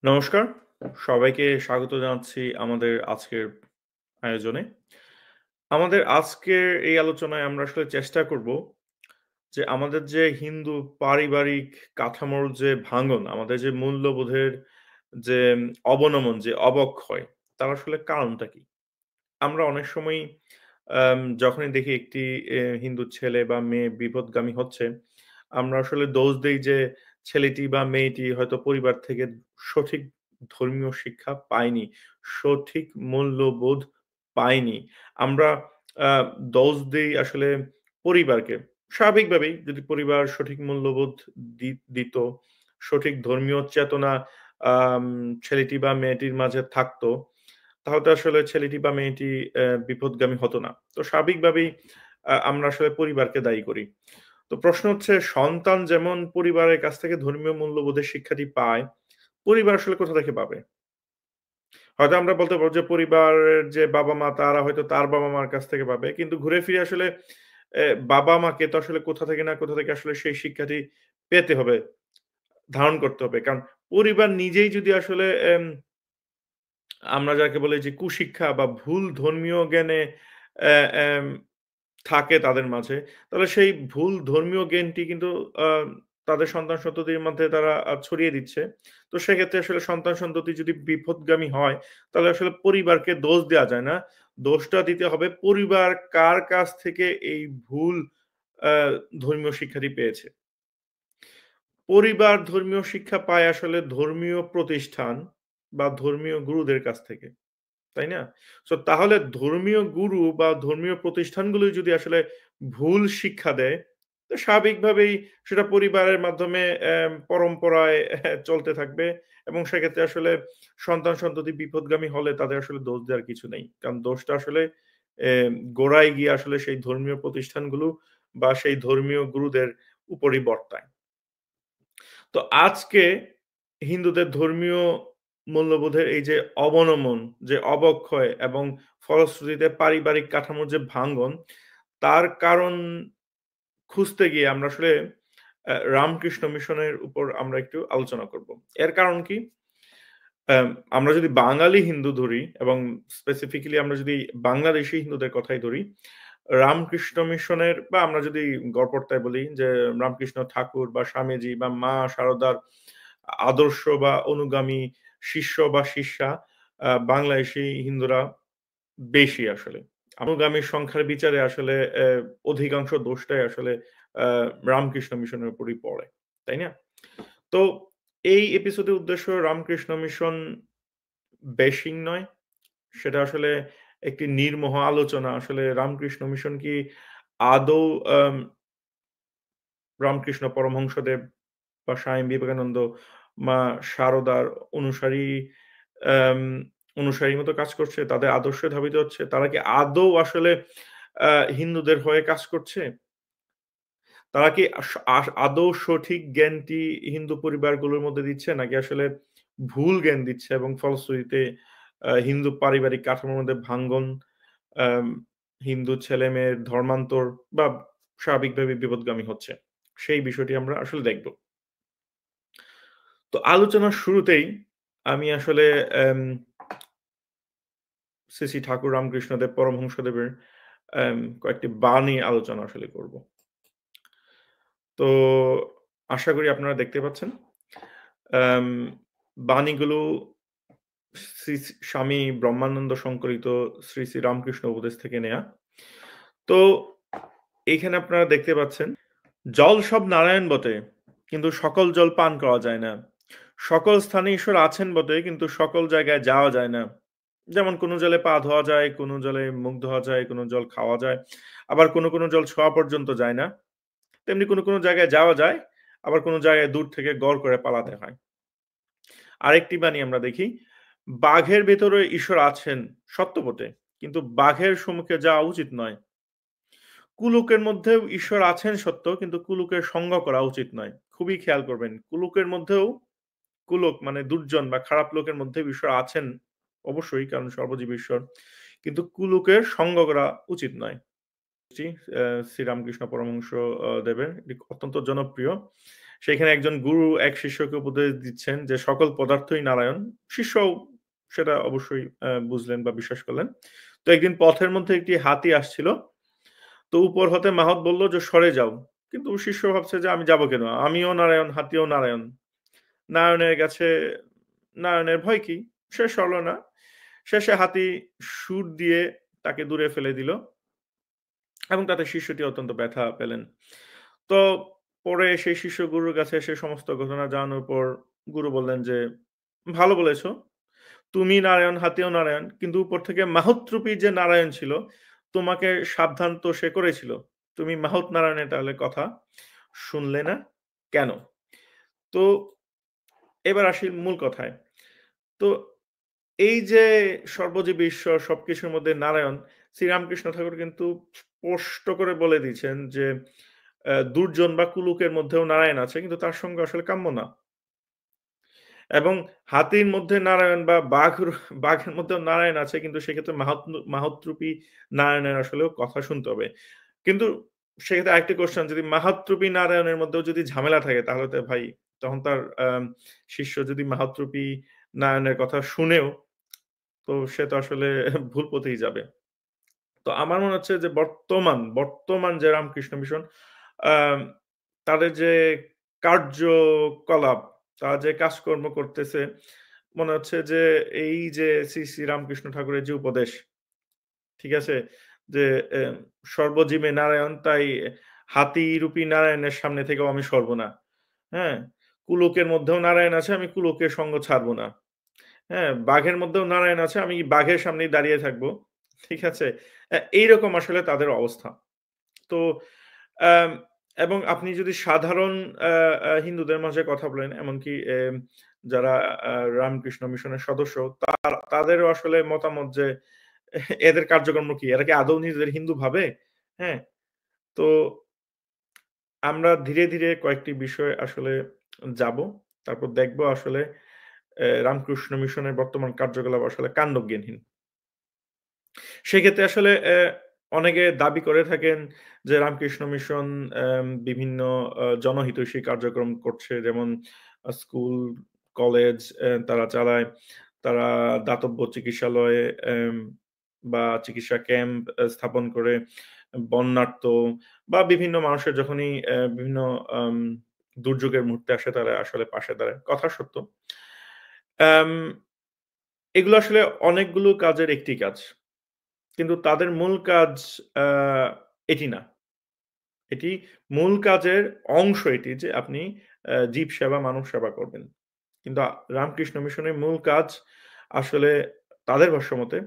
নমস্কার। সবাইকে স্বাগত জানাচ্ছি আমাদের আজকের আয়োজনে। আমাদের আজকের এই আলোচনায় আমরা আসলে চেষ্টা করব যে আমাদের যে হিন্দু পারিবারিক কাঠামোর যে ভাঙন, আমাদের যে মূল্যবোধের যে অবনমন, যে অবক্ষয়, তার আসলে কারণটা কি? আমরা অনেক সময়ই যখনই দেখি একটি হিন্দু ছেলে বা মেয়ে বিপথগামী হচ্ছে, আমরা আসলে দোষ দেই যে ছেলেটি বা মেয়েটি হয়তো পরিবার থেকে সঠিক ধর্মীয় শিক্ষা পায়নি, সঠিক মূল্যবোধ পায়নি। আমরা আ দোষ দেই আসলে পরিবারকে। স্বাভাবিকভাবেই যদি পরিবার সঠিক মূল্যবোধ দিত, সঠিক ধর্মীয় চেতনা আম ছেলেটি বা মেয়েটির মাঝে থাকতো, তাহলে তো আসলে ছেলেটি বা মেয়েটি বিপথগামী হতো না। তো স্বাভাবিকভাবেই আমরা আসলে পরিবারকে দায়ী করি। তো প্রশ্ন হচ্ছে সন্তান যেমন পরিবারের কাছ থেকে ধর্মীয় মূল্যবোধের শিক্ষাটি পায়, পরিবার আসলে কোথা থেকে পাবে? হয়তো আমরা বলতে পারবো যে পরিবারের যে বাবা-মা তারা হয়তো তার বাবা-মার কাছ থেকে পাবে। কিন্তু ঘুরে ফিরে আসলে বাবা-মাকে তো আসলে কোথা থেকে না কোথা থেকে আসলে সেই শিক্ষাটি পেতে হবে, ধারণ করতে হবে। কারণ পরিবার নিজেই যদি আসলে আমরা যাকে বলি যে কুশিক্ষা বা ভুল ধর্মীয় জ্ঞানে অ্যা অ্যাম থাকে তাদের মাঝে, তাহলে সেই ভুল ধর্মীয় জ্ঞানটি কিন্তু আ তাদের সন্তান-সন্ততির মধ্যে তারা ছড়িয়ে দিচ্ছে। তো সেক্ষেত্রে আসলে সন্তান-সন্ততি যদি বিপথগামী হয়, তাহলে আসলে পরিবারকে দোষ দেয়া যায় না। দোষটা দিতে হবে পরিবার কার কাছ থেকে এই ভুল আ ধর্মীয় শিক্ষাটি পেয়েছে। পরিবার ধর্মীয় শিক্ষা পায় আসলে ধর্মীয় প্রতিষ্ঠান বা ধর্মীয় গুরুদের কাছ থেকে। তাই না? সো তাহলে ধর্মীয় গুরু বা ধর্মীয় প্রতিষ্ঠানগুলোই যদি আসলে ভুল শিক্ষা দেয়, তো স্বাভাবিকভাবেই সেটা পরিবারের মাধ্যমে পরম্পরায় চলতে থাকবে এবং সেক্ষেত্রে আসলে সন্তান-সন্ততি বিপথগামী হলে তাদের আসলে দোষ দেওয়ার কিছু নেই। কারণ দোষটা আসলে গোড়ায় গিয়ে আসলে সেই ধর্মীয় প্রতিষ্ঠানগুলো বা সেই ধর্মীয় গুরুদের উপরই বর্তায়। তো আজকে হিন্দুদের ধর্মীয় মূল্যবোধের এই যে অবনমন, যে অবক্ষয় এবং ফলশ্রুতিতে পারিবারিক কাঠামোর যে ভাঙ্গন, তার কারণ খুঁজতে গিয়ে আমরা আসলে রামকৃষ্ণ মিশনের উপর আমরা একটু আলোচনা করব। এর কারণ কি? অ্যাম আমরা যদি বাঙালি হিন্দু ধরি এবং স্পেসিফিক্যালি আমরা যদি বাংলাদেশী হিন্দুদের কথাই ধরি, রামকৃষ্ণ মিশনের বা আমরা যদি গড়পড়তায় বলি যে রামকৃষ্ণ ঠাকুর বা স্বামীজি বা মা শারদার আদর্শ বা অনুগামী শিষ্য বা শিষ্যা বাংলাদেশী হিন্দুরা বেশি আসলে। অনুগামীর সংখ্যার বিচারে আসলে অধিকাংশ দোষটাই আসলে আ রামকৃষ্ণ মিশনের উপরই পড়ে। তাই না? তো এই এপিসোডের উদ্দেশ্য রামকৃষ্ণ মিশন বেশিং নয়। সেটা আসলে একটি নির্মোহ আলোচনা। আসলে রামকৃষ্ণ মিশন কি আদৌ আম রামকৃষ্ণ পরমহংসদেব বা স্বামী বিবেকানন্দ, মা শারদার অনুসারী আম অনুসারীর মতো কাজ করছে? তাদের আদর্শে ধাবিত হচ্ছে? তারা কি আদৌ আসলে আ হিন্দুদের হয়ে কাজ করছে? তারা কি আদৌ সঠিক জ্ঞানটি হিন্দু পরিবারগুলোর মধ্যে দিচ্ছে? নাকি আসলে ভুল জ্ঞান দিচ্ছে এবং ফলশ্রুতিতে হিন্দু পারিবারিক কাঠামোর মধ্যে ভাঙ্গন, আম হিন্দু ছেলেমেয়ের ধর্মান্তর বা স্বাভাবিকভাবে বিপথগামী হচ্ছে? সেই বিষয়টি আমরা আসলে দেখব। তো আলোচনার শুরুতেই আমি আসলে অ্যাম শ্রী, শ্রী ঠাকুর রামকৃষ্ণদেব পরমহংসদেবের কয়েকটি বাণী আলোচনা আসলে করব। তো আশা করি আপনারা দেখতে পাচ্ছেন। আম বাণীগুলো স্বামী ব্রহ্মানন্দ সংকলিত শ্রী, শ্রী রামকৃষ্ণ উপদেশ থেকে নেয়া। তো এইখানে আপনারা দেখতে পাচ্ছেন, "জল সব নারায়ণ বটে, কিন্তু সকল জল পান করা যায় না। সকল স্থানে ঈশ্বর আছেন বটে, কিন্তু সকল জায়গায় যাওয়া যায় না। যেমন কোনো জলে পা ধোয়া যায়, কোনো জলে মুখ ধোয়া যায়, কোনো জল খাওয়া যায়। আবার কোনো জল ছোঁয়া পর্যন্ত যায় না। তেমনি কোনো জায়গায় যাওয়া যায়, আবার কোনো জায়গায় দূর থেকে গড় করে পালাতে হয়।" আরেকটি বাণী আমরা দেখি, "বাঘের ভেতরে ঈশ্বর আছেন সত্য বটে, কিন্তু বাঘের সম্মুখে যাওয়া উচিত নয়। কুলুকের মধ্যেও ঈশ্বর আছেন সত্য, কিন্তু কুলুকের সঙ্গ করা উচিত নয়।" খুবই খেয়াল করবেন। কুলুকের মধ্যেও কুলক মানে দুর্জন বা খারাপ লোকের মধ্যেও ঈশ্বর আছেন অবশ্যই, কারণ সর্বজীব ঈশ্বর। কিন্তু কুলুকের সঙ্গ করা উচিত নয়। জি, শ্রীরামকৃষ্ণ পরমহংস দেবের এটি অত্যন্ত জনপ্রিয়। সেখানে একজন গুরু এক শিষ্যকে উপদেশ দিচ্ছেন যে সকল পদার্থই নারায়ণ। শিষ্যও সেটা অবশ্যই বুঝলেন বা বিশ্বাস করলেন। তো একদিন পথের মধ্যে একটি হাতি আসছিল। তো উপর হতে মাহত বলল যে, "সরে যাও।" কিন্তু শিষ্য ভাবছে যে, "আমি যাবো কেন? আমিও নারায়ণ, হাতিও নারায়ণ। নারায়ণের কাছে নারায়ণের ভয় কি?" সে সরল না। শেষে হাতি শুঁড় দিয়ে তাকে দূরে ফেলে দিল এবং তাতে শিষ্যটি অত্যন্ত ব্যথা পেলেন। তো পরে সেই শিষ্য গুরুর কাছে এসে সমস্ত ঘটনা জানানোর পর গুরু বললেন যে, "ভালো বলেছ। তুমি নারায়ণ, হাতিও নারায়ণ। কিন্তু উপর থেকে মাহোত্রূপী যে নারায়ণ ছিল, তোমাকে সাবধান তো সে করেছিল। তুমি মাহৎ নারায়ণের তাহলে কথা শুনলে না কেন?" তো এবার আসি মূল কথায়। তো এই যে সর্বজীব ঈশ্বর সবকিছুর মধ্যে নারায়ণ, শ্রীরামকৃষ্ণ ঠাকুর কিন্তু স্পষ্ট করে বলে দিয়েছেন যে, দুর্জন বা কুলুকের মধ্যেও নারায়ণ আছে কিন্তু তার সঙ্গে আসলে কাম্য না। এবং হাতির মধ্যে নারায়ণ বা বাঘের মধ্যেও নারায়ণ আছে কিন্তু সেক্ষেত্রে মাহাত্ম্যরূপী নারায়ণের আসলেও কথা শুনতে হবে। কিন্তু সেক্ষেত্রে আরেকটি কোয়েশ্চেন যদি মাহাত্ম্যরূপী নারায়ণের মধ্যেও যদি ঝামেলা থাকে তাহলে তো ভাই তখন তার শিষ্য যদি মাহাত্ম্যরূপী নারায়ণের কথা শুনেও তো সে তো আসলে ভুল পথেই যাবে। তো আমার মনে হচ্ছে যে বর্তমান যে রামকৃষ্ণ মিশন আম তাদের যে কার্যকলাপ, তারা যে কাজকর্ম করতেছে, মনে হচ্ছে যে এই যে শ্রী রামকৃষ্ণ ঠাকুরের যে উপদেশ, ঠিক আছে? যে সর্বজীবে নারায়ণ তাই হাতিরূপী নারায়ণের সামনে থেকেও আমি সরব না। হ্যাঁ? কুলোকের মধ্যেও নারায়ণ আছে, আমি কুলোকের সঙ্গ ছাড়ব না। হ্যাঁ, বাঘের মধ্যেও নারায়ণ আছে। আমি বাঘের সামনেই দাঁড়িয়ে থাকবো। ঠিক আছে? এইরকম আসলে তাদের অবস্থা। তো আম এবং আপনি যদি সাধারণ আ আ হিন্দুদের মাঝে কথা বলেন, এমনকি যারা রামকৃষ্ণ মিশনের সদস্য, তাদেরও আসলে মতামত যে এদের কার্যক্রম কি? এরা কি আদৌ নিজেদের হিন্দু ভাবে? হ্যাঁ? তো আমরা ধীরে, ধীরে কয়েকটি বিষয় আসলে যাবো। তারপর দেখব আসলে রামকৃষ্ণ মিশনের বর্তমান কার্যকলাপ আসলে কান্ডজ্ঞানহীন। সেক্ষেত্রে আসলে অনেকে দাবি করে থাকেন যে রামকৃষ্ণ মিশন বিভিন্ন জনহিতৈষী কার্যক্রম করছে। যেমন স্কুল, কলেজ তারা চালায়। তারা দাতব্য চিকিৎসালয়ে বা চিকিৎসা ক্যাম্প স্থাপন করে বন্যার্ত বা বিভিন্ন মানুষের যখনই বিভিন্ন আম দুর্যোগের মুহূর্তে আসে তারা আসলে পাশে দাঁড়ায়। কথা সত্য। আম এগুলো আসলে অনেকগুলো কাজের একটি কাজ। কিন্তু তাদের মূল কাজ আ এটি না। এটি মূল কাজের অংশ এটি যে আপনি জীব সেবা, মানব সেবা করবেন। কিন্তু রামকৃষ্ণ মিশনের মূল কাজ আসলে তাদের ভাষ্যমতে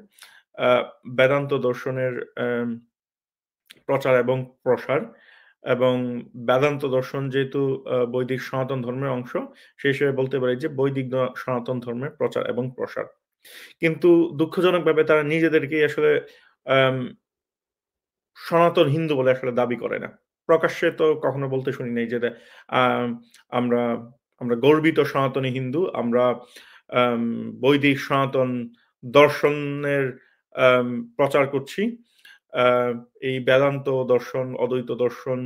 আ বেদান্ত দর্শনের প্রচার এবং প্রসার এবং বেদান্ত দর্শন যেহেতু বৈদিক সনাতন ধর্মের অংশ, সেই হিসেবে বলতে পারি যে বৈদিক সনাতন ধর্মের প্রচার এবং প্রসার। কিন্তু দুঃখজনকভাবে তারা নিজেদেরকেই আসলে আম সনাতন হিন্দু বলে আসলে দাবি করে না। প্রকাশ্যে তো কখনো বলতে শুনি নাই যে আম আমরা আমরা গর্বিত সনাতনী হিন্দু। আমরা আম বৈদিক সনাতন দর্শনের আম প্রচার করছি। আ এই বেদান্ত দর্শন, অদ্বৈত দর্শন,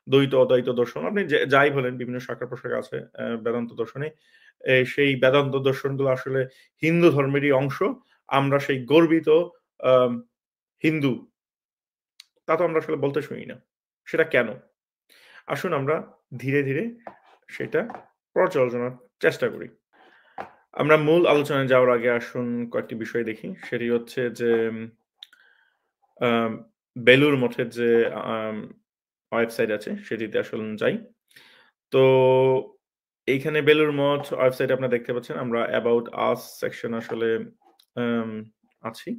দ্বৈত, অদ্বৈত দর্শন আপনি যাই বলেন বিভিন্ন শাখা-প্রশাখা আছে বেদান্ত দর্শনে। সেই বেদান্ত দর্শনগুলো আসলে হিন্দু ধর্মেরই অংশ। আমরা সেই গর্বিত আম হিন্দু তা তো আমরা আসলে বলতে শুনি না। সেটা কেন? আসুন আমরা ধীরে, ধীরে সেটা পর্যালোচনার চেষ্টা করি। আমরা মূল আলোচনায় যাওয়ার আগে আসুন কয়েকটি বিষয় দেখি। সেটি হচ্ছে যে আম বেলুড় মঠের যে আম ওয়েবসাইট আছে সেটিতে আসলে যাই। তো এইখানে বেলুড় মঠ ওয়েবসাইটে আপনারা দেখতে পাচ্ছেন আমরা অ্যাবাউট আস সেকশন আসলে আম আছি।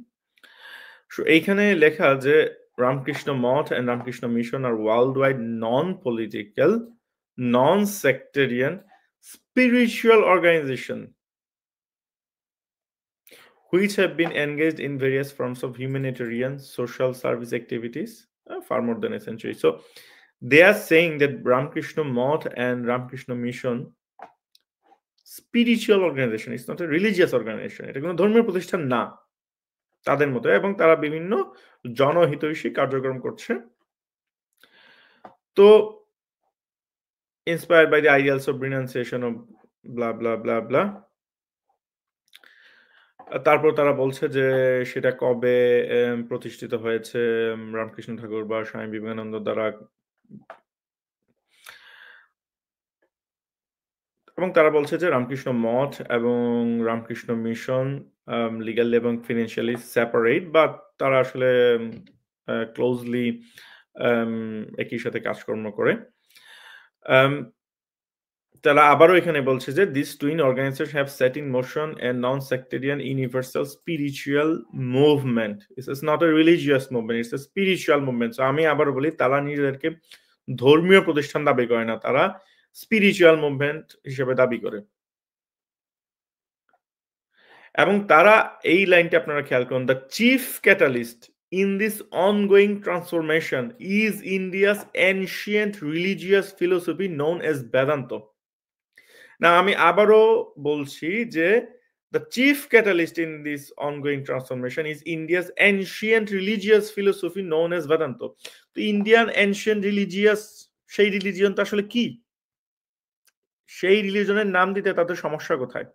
এইখানে লেখা যে রামকৃষ্ণ মঠ and Ramakrishna Mission are worldwide non-political, non-sectarian, spiritual organization which have been engaged in various forms of humanitarian social service activities far more than a century. So they are saying that Ramakrishna Mott and Ramakrishna Mission spiritual organization, it's not a religious organization. এটা কোন ধর্মীয় প্রতিষ্ঠান না তাদের মতো এবং তারা বিভিন্ন জনহিতৈষী কার্যক্রম করছে। তো inspired by the ideals of renunciation of blah blah blah blah. তারপর তারা বলছে যে সেটা কবে প্রতিষ্ঠিত হয়েছে রামকৃষ্ণ ঠাকুর বা স্বামী বিবেকানন্দ দ্বারা, এবং তারা বলছে যে রামকৃষ্ণ মঠ এবং রামকৃষ্ণ মিশন লিগ্যালি এবং ফিনান্সিয়ালি সেপারেট, বাট তারা আসলে ক্লোজলি একই সাথে কাজকর্ম করে। তারা আবারও এখানে বলছে যে this twin organisation have set in motion a non sectarian universal spiritual movement. It's not a religious movement, it's a spiritual movement. So আমি আবারও বলি, তারা নিজেদেরকে ধর্মীয় প্রতিষ্ঠান দাবি করে না, তারা স্পিরিচুয়াল মুভমেন্ট হিসেবে দাবি করে। এবং তারা এই লাইনটা আপনারা খেয়াল করুন, the chief catalyst in this ongoing transformation is India's ancient religious philosophy known as Vedanta. না, আমি আবারও বলছি যে the chief catalyst in this ongoing transformation is India's ancient religious philosophy known as Vedanta. তো ইন্ডিয়ান এনশিয়েন্ট রিলিজিয়াস, সেই রিলিজিয়নটা আসলে কি? সেই রিলিজনের নাম দিতে তাদের সমস্যা কোথায়?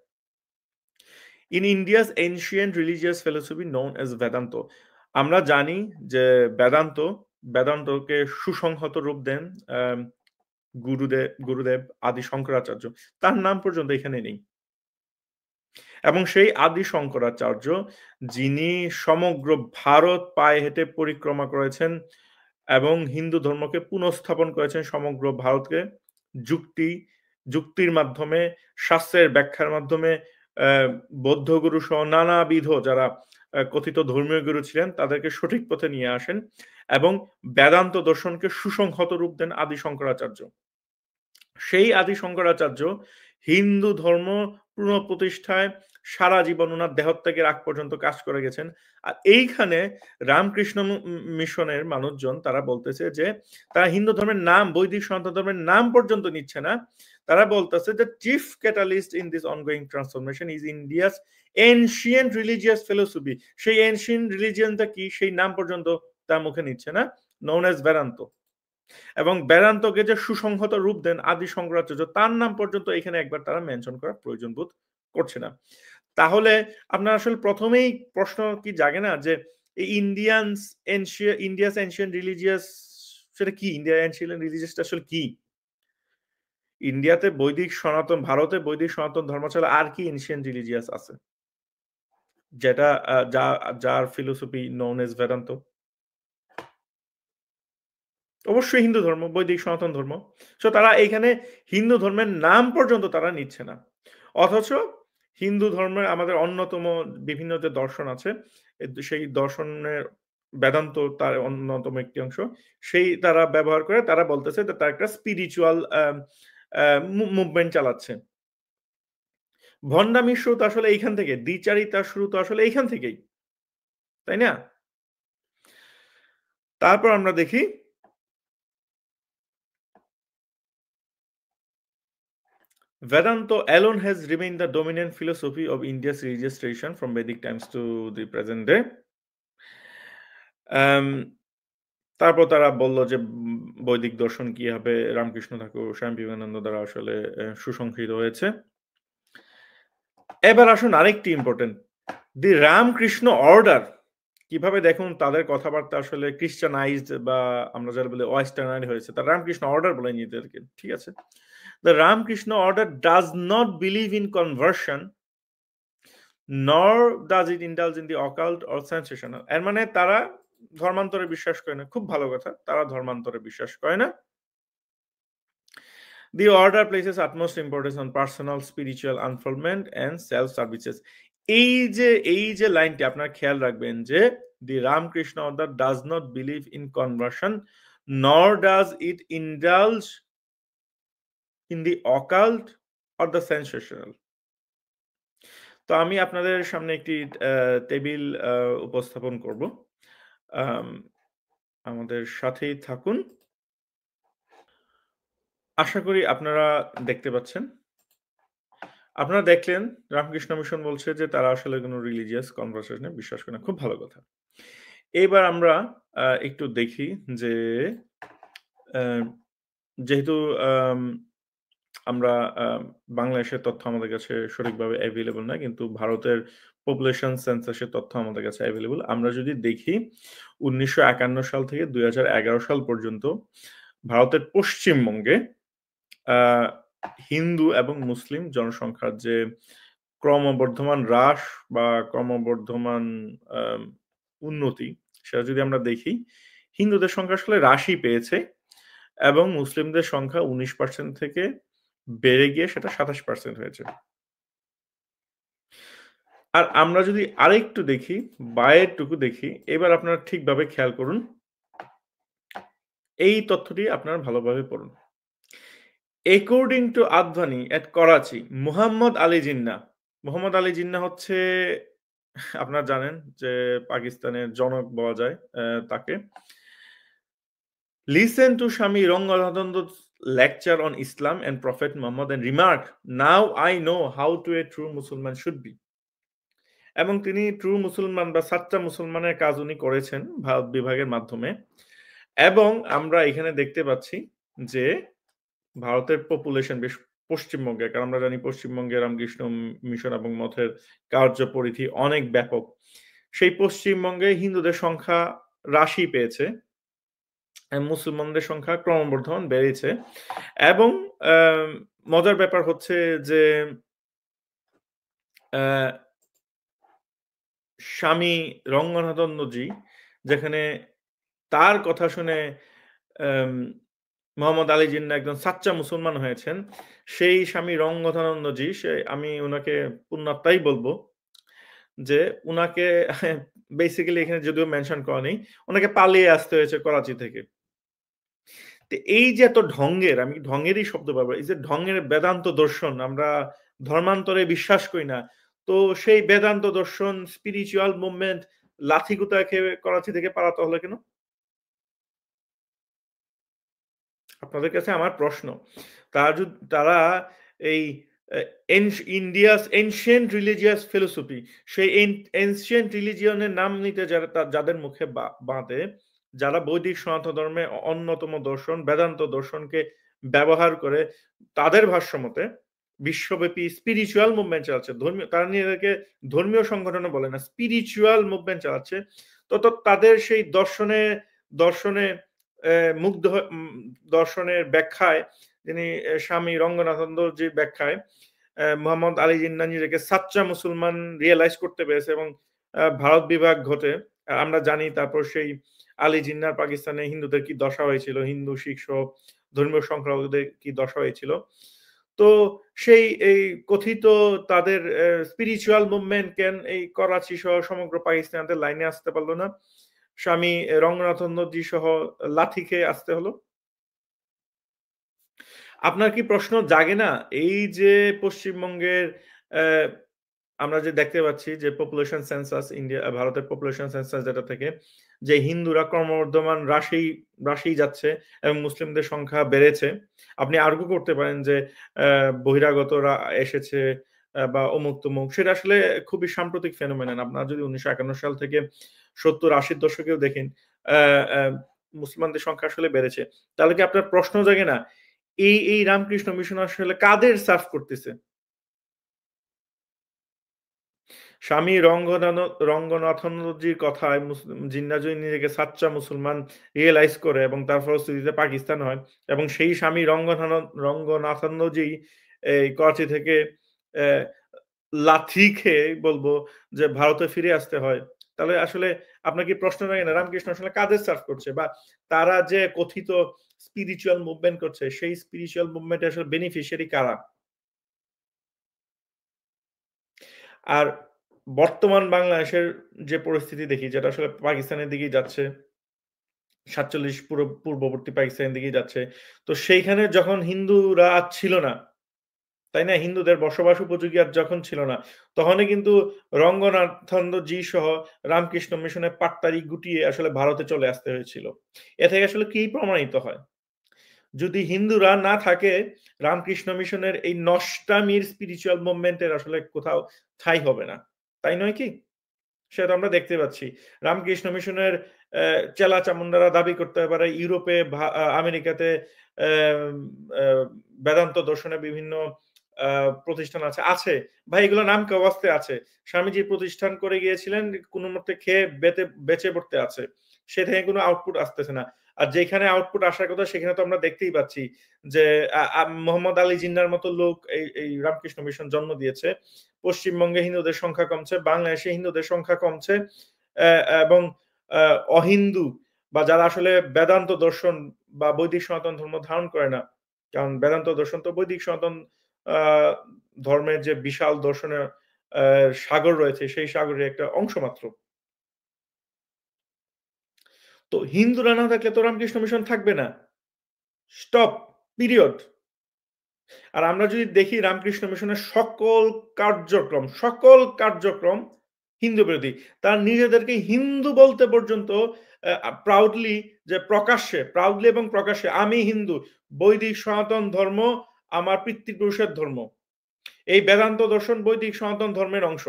In India's ancient religious philosophy known as Vedanta, আমরা জানি যে বেদান্তকে সুসংহত রূপ দেন গুরুদেব আদি শঙ্করাচার্য। তার নাম পর্যন্ত এখানে নেই। এবং সেই আদি শঙ্করাচার্য, যিনি সমগ্র ভারত পায়ে হেঁটে পরিক্রমা করেছেন এবং হিন্দু ধর্মকে পুনঃস্থাপন করেছেন সমগ্র ভারতকে যুক্তির মাধ্যমে, শাস্ত্রের ব্যাখ্যার মাধ্যমে, বৌদ্ধ গুরু সহ নানাবিধ যারা কথিত ধর্মীয় গুরু ছিলেন তাদেরকে সঠিক পথে নিয়ে আসেন এবং বেদান্ত দর্শনকে সুসংহত রূপ দেন আদি শঙ্করাচার্য। সেই আদি শঙ্করাচার্য হিন্দু ধর্ম পুনঃপ্রতিষ্ঠায় সারা জীবন ওনার দেহত্যাগের আগ পর্যন্ত কাজ করে গেছেন। আর এইখানে রামকৃষ্ণ মিশনের মানুষজন তারা বলতেছে যে তারা হিন্দু ধর্মের নাম, বৈদিক সনাতন ধর্মের নাম পর্যন্ত নিচ্ছে না। তারা বলতেছে যে chief catalyst in this ongoing transformation is India's ancient religious philosophy. সেই এনশিয়েন্ট রিলিজিয়নটা কি সেই নাম পর্যন্ত তার মুখে নিচ্ছে না, নোন অ্যাজ বেদান্ত। এবং বেদান্তকে যে সুসংহত রূপ দেন আদি শঙ্করাচার্য, তার নাম পর্যন্ত এখানে একবার তারা মেনশন করার প্রয়োজন বোধ করছে না। তাহলে আপনার আসলে প্রথমেই প্রশ্ন কি জাগে না যে ইন্ডিয়াস এনশিয়েন্ট রিলিজিয়াস সেটা কি? ইন্ডিয়া এনশিয়েন্ট রিলিজিয়াসটা আসলে কি? ইন্ডিয়াতে বৈদিক সনাতন, ভারতে বৈদিক সনাতন ধর্ম ছাড়া আর কি এনশিয়েন্ট রিলিজিয়াস আছে যেটা যার ফিলোসফি নোন এজ বেদান্ত? অবশ্যই হিন্দু ধর্ম, বৈদিক সনাতন ধর্ম। সো তারা এইখানে হিন্দু ধর্মের নাম পর্যন্ত তারা নিচ্ছে না। অথচ হিন্দু ধর্মের আমাদের অন্যতম বিভিন্ন যে দর্শন আছে, সেই দর্শনের বেদান্ত তার অন্যতম একটি অংশ, সেই তারা ব্যবহার করে তারা বলতেছে যে তারা একটা স্পিরিচুয়াল মুভমেন্ট চালাচ্ছে। ভণ্ডামির শুরু তো আসলে এইখান থেকে, দ্বিচারিতার শুরু তো আসলে এইখান থেকেই, তাই না? তারপর আমরা দেখি Vedanta alone has remained the dominant philosophy of India's religious tradition from Vedic times to the present day. তারপর তারা বলল যে বৈদিক দর্শন কিভাবে রামকৃষ্ণ ঠাকুর, স্বামী বিবেকানন্দ দ্বারা আসলে সুসংহৃত হয়েছে। এবার আসুন আরেকটি ইম্পর্টেন্ট, দি রামকৃষ্ণ অর্ডার কিভাবে দেখুন তাদের কথাবার্তা আসলে ক্রিশ্চানাইজড বা আমরা যারা বলি ওয়েস্টার্নাইজ হয়েছে। তার রামকৃষ্ণ অর্ডার বলে নিজেদেরকে, ঠিক আছে? The Ramakrishna order does not believe in conversion, nor does it indulge in the occult or sensational. এর মানে তারা ধর্মান্তরে বিশ্বাস করে না। খুব ভালো কথা, তারা ধর্মান্তরে বিশ্বাস করে না। The order places utmost importance on personal spiritual unfoldment and self services. এই যে লাইনটি আপনারা খেয়াল রাখবেন যে the Ramakrishna order does not believe in conversion, nor does it indulge in the occult or the sensational. তো আমি আপনাদের সামনে একটি টেবিল উপস্থাপন করব। আমাদের সাথেই থাকুন। আশা করি আপনারা দেখতে পাচ্ছেন। আপনারা দেখলেন রামকৃষ্ণ মিশন বলছে যে তারা আসলে কোনো রিলিজিয়াস কনভারসেশনে বিশ্বাস করে না। খুব ভালো কথা। এবার আমরা একটু দেখি যে যেহেতু আমরা আ বাংলাদেশের তথ্য আমাদের কাছে সঠিকভাবে এভেইলেবল না। কিন্তু ভারতের পপুলেশন সেন্সাস এর তথ্য আমাদের কাছে এভেইলেবল। আমরা যদি দেখি ১৯৫১ সাল থেকে ২০১১ সাল পর্যন্ত ভারতের পশ্চিমবঙ্গে আ হিন্দু এবং মুসলিম জনসংখ্যার যে ক্রমবর্ধমান হ্রাস বা ক্রমবর্ধমান আম উন্নতি, সেটা যদি আমরা দেখি, হিন্দুদের সংখ্যা আসলে হ্রাসই পেয়েছে এবং মুসলিমদের সংখ্যা ১৯% থেকে বেড়ে গিয়ে সেটা ২৭% হয়েছে। আর আমরা যদি আরেকটু দেখি, বাইরেরটুকু দেখি, এবার আপনারা ঠিকভাবে খেয়াল করুন। এই তথ্যটি আপনারা ভালোভাবে পড়ুন। অ্যাকর্ডিং টু আদভানি এট করাচি, মুহাম্মদ আলী জিন্নাহ। মুহাম্মদ আলী জিন্নাহ হচ্ছে আপনারা জানেন যে পাকিস্তানের জনক বলা যায় তাকে। Listen to Shami Ranganathan's lecture on Islam and Prophet Muhammad and remarked, "Now I know how to a true Muslim should be." এবং তিনি ট্রু মুসলমান বা সাচ্চা মুসলমানের কাজ উনি করেছেন ভারত বিভাগের মাধ্যমে। এবং আমরা এখানে দেখতে পাচ্ছি যে ভারতের পপুলেশন বেশ পশ্চিমবঙ্গে, কারণ আমরা জানি পশ্চিমবঙ্গে রামকৃষ্ণ মিশন এবং মঠের কার্যপরিধি অনেক ব্যাপক। সেই পশ্চিমবঙ্গে হিন্দুদের সংখ্যা হ্রাসই পেয়েছে। মুসলমানদের সংখ্যা ক্রমবর্ধমান বেড়েছে এবং মজার ব্যাপার হচ্ছে যে অ্যা স্বামী রঙ্গনাথনজি যেখানে তার কথা শুনে অ্যাম মোহাম্মদ আলী জিন্নাহ একজন সাচ্চা মুসলমান হয়েছেন, সেই স্বামী রঙ্গনাথনজি আমি উনাকে পুণ্যাত্মাই বলব যে উনাকে বেসিক্যালি এখানে যদিও মেনশন করা নেই, উনাকে পালিয়ে আসতে হয়েছে করাচি থেকে। তো এই যে এত ঢঙ্গের, আমি ঢঙ্গেরই শব্দ ব্যবহার, এই যে ঢঙ্গের বেদান্ত দর্শন আমরা ধর্মান্তরে বিশ্বাস করি না। তো সেই বেদান্ত দর্শন, স্পিরিচুয়াল মুভমেন্ট লাঠিগুতা খেয়ে করাচি থেকে পালাতে হলো কেন? আপনাদের কাছে আমার প্রশ্ন। তারা এই এ ইন্ডিয়াস এনশিয়েন্ট রিলিজিয়াস ফিলোসফি, সেই এনশিয়েন্ট রিলিজিয়ন এর নাম নিতে যাদের মুখে বাধে, যারা বৈদিক সনাতন ধর্মের অন্যতম দর্শন বেদান্ত দর্শনকে ব্যবহার করে তাদের ভাষ্যমতে বিশ্বব্যাপী স্পিরিচুয়াল মুভমেন্ট চালাচ্ছে। তারা নিজেদেরকে ধর্মীয় সংগঠনও বলে না, স্পিরিচুয়াল মুভমেন্ট চালাচ্ছে। তো তাদের সেই দর্শনে মুগ্ধ দর্শনের ব্যাখ্যায় তিনি স্বামী রঙ্গনাথের ব্যাখ্যায় মোহাম্মদ আলী জিন্নাহ নিজেকে সাচ্চা মুসলমান রিয়ালাইজ করতে পেরেছে এবং ভারত বিভাগ ঘটে। আমরা জানি তারপর সেই আলী জিন্নাহর পাকিস্তানে হিন্দুদের কি দশা হয়েছিল, হিন্দু, শিখ সহ ধর্মীয় সংখ্যালঘুদের কি দশা হয়েছিল। তো সেই এই কথিত তাদের স্পিরিচুয়াল মুভমেন্ট কেন এই করাচি সহ সমগ্র পাকিস্তানের লাইনে আসতে পারল না? স্বামী রঙ্গনাথনজি সহ লাথি খেয়ে আসতে হলো? আপনার কি প্রশ্ন জাগে না? এই যে পশ্চিমবঙ্গের অ্যা আমরা যে দেখতে পাচ্ছি যে পপুলেশন সেন্সাস ভারতের পপুলেশন সেন্সাস যেটা থেকে যে হিন্দুরা ক্রমবর্ধমান হ্রাসেই যাচ্ছে এবং মুসলিমদের সংখ্যা বেড়েছে। আপনি আর্গু করতে পারেন যে বহিরাগতরা এসেছে বা অমুক-তমুক। সেটা আসলে খুবই সাম্প্রতিক ফেনোমেনন। আপনারা যদি ১৯৫১ সাল থেকে ৭০-৮০ র দশকেও দেখেন অ্যা অ্যা মুসলমানদের সংখ্যা আসলে বেড়েছে। তাহলে কি আপনার প্রশ্ন জাগে না? এই রামকৃষ্ণ মিশন আসলে কাদের সার্ভ করতেছে? স্বামী রঙ্গনাথনজির কথায় জিন্নাহ যদি নিজেকে সাচ্চা মুসলমান রিয়ালাইজ করে এবং তার ফলশ্রুতিতে পাকিস্তান হয় এবং সেই স্বামী রঙ্গনাথনজি এই করাচি থেকে অ্যা লাথি খেয়ে বলবো যে ভারতে ফিরে আসতে হয়। তাহলে আসলে আপনার কি প্রশ্ন জাগে না রামকৃষ্ণ আসলে কাদের সার্ভ করছে? বা তারা যে কথিত স্পিরিচুয়াল মুভমেন্ট করছে সেই স্পিরিচুয়াল মুভমেন্ট এর আসলে বেনিফিশিয়ারি কারা? আর বর্তমান বাংলাদেশের যে পরিস্থিতি দেখি যেটা আসলে পাকিস্তানের দিকেই যাচ্ছে। ৪৭ পূর্ববর্তী পাকিস্তানের দিকেই যাচ্ছে। তো সেইখানে যখন হিন্দুরা ছিল না, তাই না? হিন্দুদের বসবাস উপযোগী আর যখন ছিল না, তখনই কিন্তু রঙ্গনাথানজি সহ রামকৃষ্ণ মিশনের পাটতাড়ি গুটিয়ে আসলে ভারতে চলে আসতে হয়েছিল। এ থেকে আসলে কি প্রমাণিত হয়? যদি হিন্দুরা না থাকে, রামকৃষ্ণ মিশনের এই নষ্টামির স্পিরিচুয়াল মুভমেন্ট এর আসলে কোথাও ঠাঁই হবে না। তাই নয় কি? সেটা আমরা দেখতে পাচ্ছি। রামকৃষ্ণ মিশনের চেলা চামুন্ডারা দাবি করতে পারে ইউরোপে আমেরিকাতে অ্যাম আ বেদান্ত দর্শনের বিভিন্ন আ প্রতিষ্ঠান আছে। আছে। ভাই এগুলো নাম কে ওয়াস্তে আছে। স্বামীজি প্রতিষ্ঠান করে গিয়েছিলেন কোনমতে খেয়ে বেঁচে পড়তে আছে। সে থেকে কোনো আউটপুট আসতেছে না। আর যেখানে আউটপুট আসার কথা সেখানে তো আমরা দেখতেই পাচ্ছি যে আ আ মোহাম্মদ আলী জিন্নাহর মতো লোক এই রামকৃষ্ণ মিশন জন্ম দিয়েছে। পশ্চিমবঙ্গে হিন্দুদের সংখ্যা কমছে, বাংলাদেশে হিন্দুদের সংখ্যা কমছে। অ্যা এবং আ অহিন্দু বা যারা আসলে বেদান্ত দর্শন বা বৈদিক সনাতন ধর্ম ধারণ করে না। কারণ বেদান্ত দর্শন তো বৈদিক সনাতন আ ধর্মের যে বিশাল দর্শনের সাগর রয়েছে সেই সাগরের একটা অংশ মাত্র। তো হিন্দুরা না থাকলে তো রামকৃষ্ণ মিশন থাকবে না। Stop, period. আর আমরা যদি দেখি রামকৃষ্ণ মিশনের সকল কার্যক্রম হিন্দু বিরোধী। তারা নিজেদেরকে হিন্দু বলতে পর্যন্ত প্রাউডলি প্রাউডলি এবং প্রকাশ্যে আমি হিন্দু। বৈদিক সনাতন ধর্ম আমার পিতৃপুরুষের ধর্ম। এই বেদান্ত দর্শন বৈদিক সনাতন ধর্মের অংশ।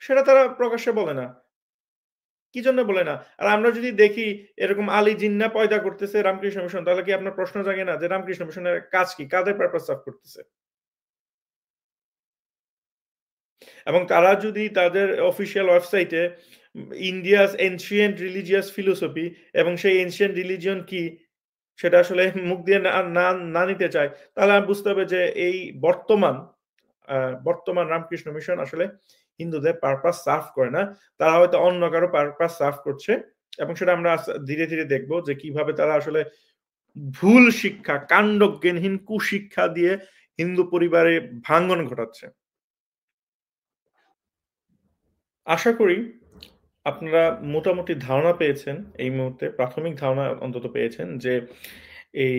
সেটা তারা প্রকাশ্যে বলে না। কি জন্য বলে না? আর আমরা যদি দেখি এরকম আলী জিন্নাহ পয়দা করতেছে রামকৃষ্ণ মিশন, তাহলে কি আপনার প্রশ্ন জাগে না যে রামকৃষ্ণ মিশনের কাজ কি? কাদের পারপাস সার্ভ করতেছে? এবং তারা যদি তাদের অফিসিয়াল ওয়েবসাইটে ইন্ডিয়াস এনশিয়েন্ট রিলিজিয়াস ফিলোসফি এবং সেই এনশিয়েন্ট রিলিজিয়ন কি সেটা আসলে মুখ দিয়ে না নিতে চায়, তাহলে বুঝতে হবে যে এই বর্তমান আ বর্তমান রামকৃষ্ণ মিশন আসলে হিন্দুদের পারপাস সার্ভ করে না। তারা হয়তো অন্য কারো পারপাস সার্ভ করছে এবং সেটা আমরা ধীরে দেখব যে কিভাবে তারা আসলে ভুল শিক্ষা, কাণ্ডজ্ঞানহীন কুশিক্ষা দিয়ে হিন্দু পরিবারে ভাঙ্গন ঘটাচ্ছে। আশা করি আপনারা মোটামুটি ধারণা পেয়েছেন এই মুহূর্তে, প্রাথমিক ধারণা অন্তত পেয়েছেন যে এই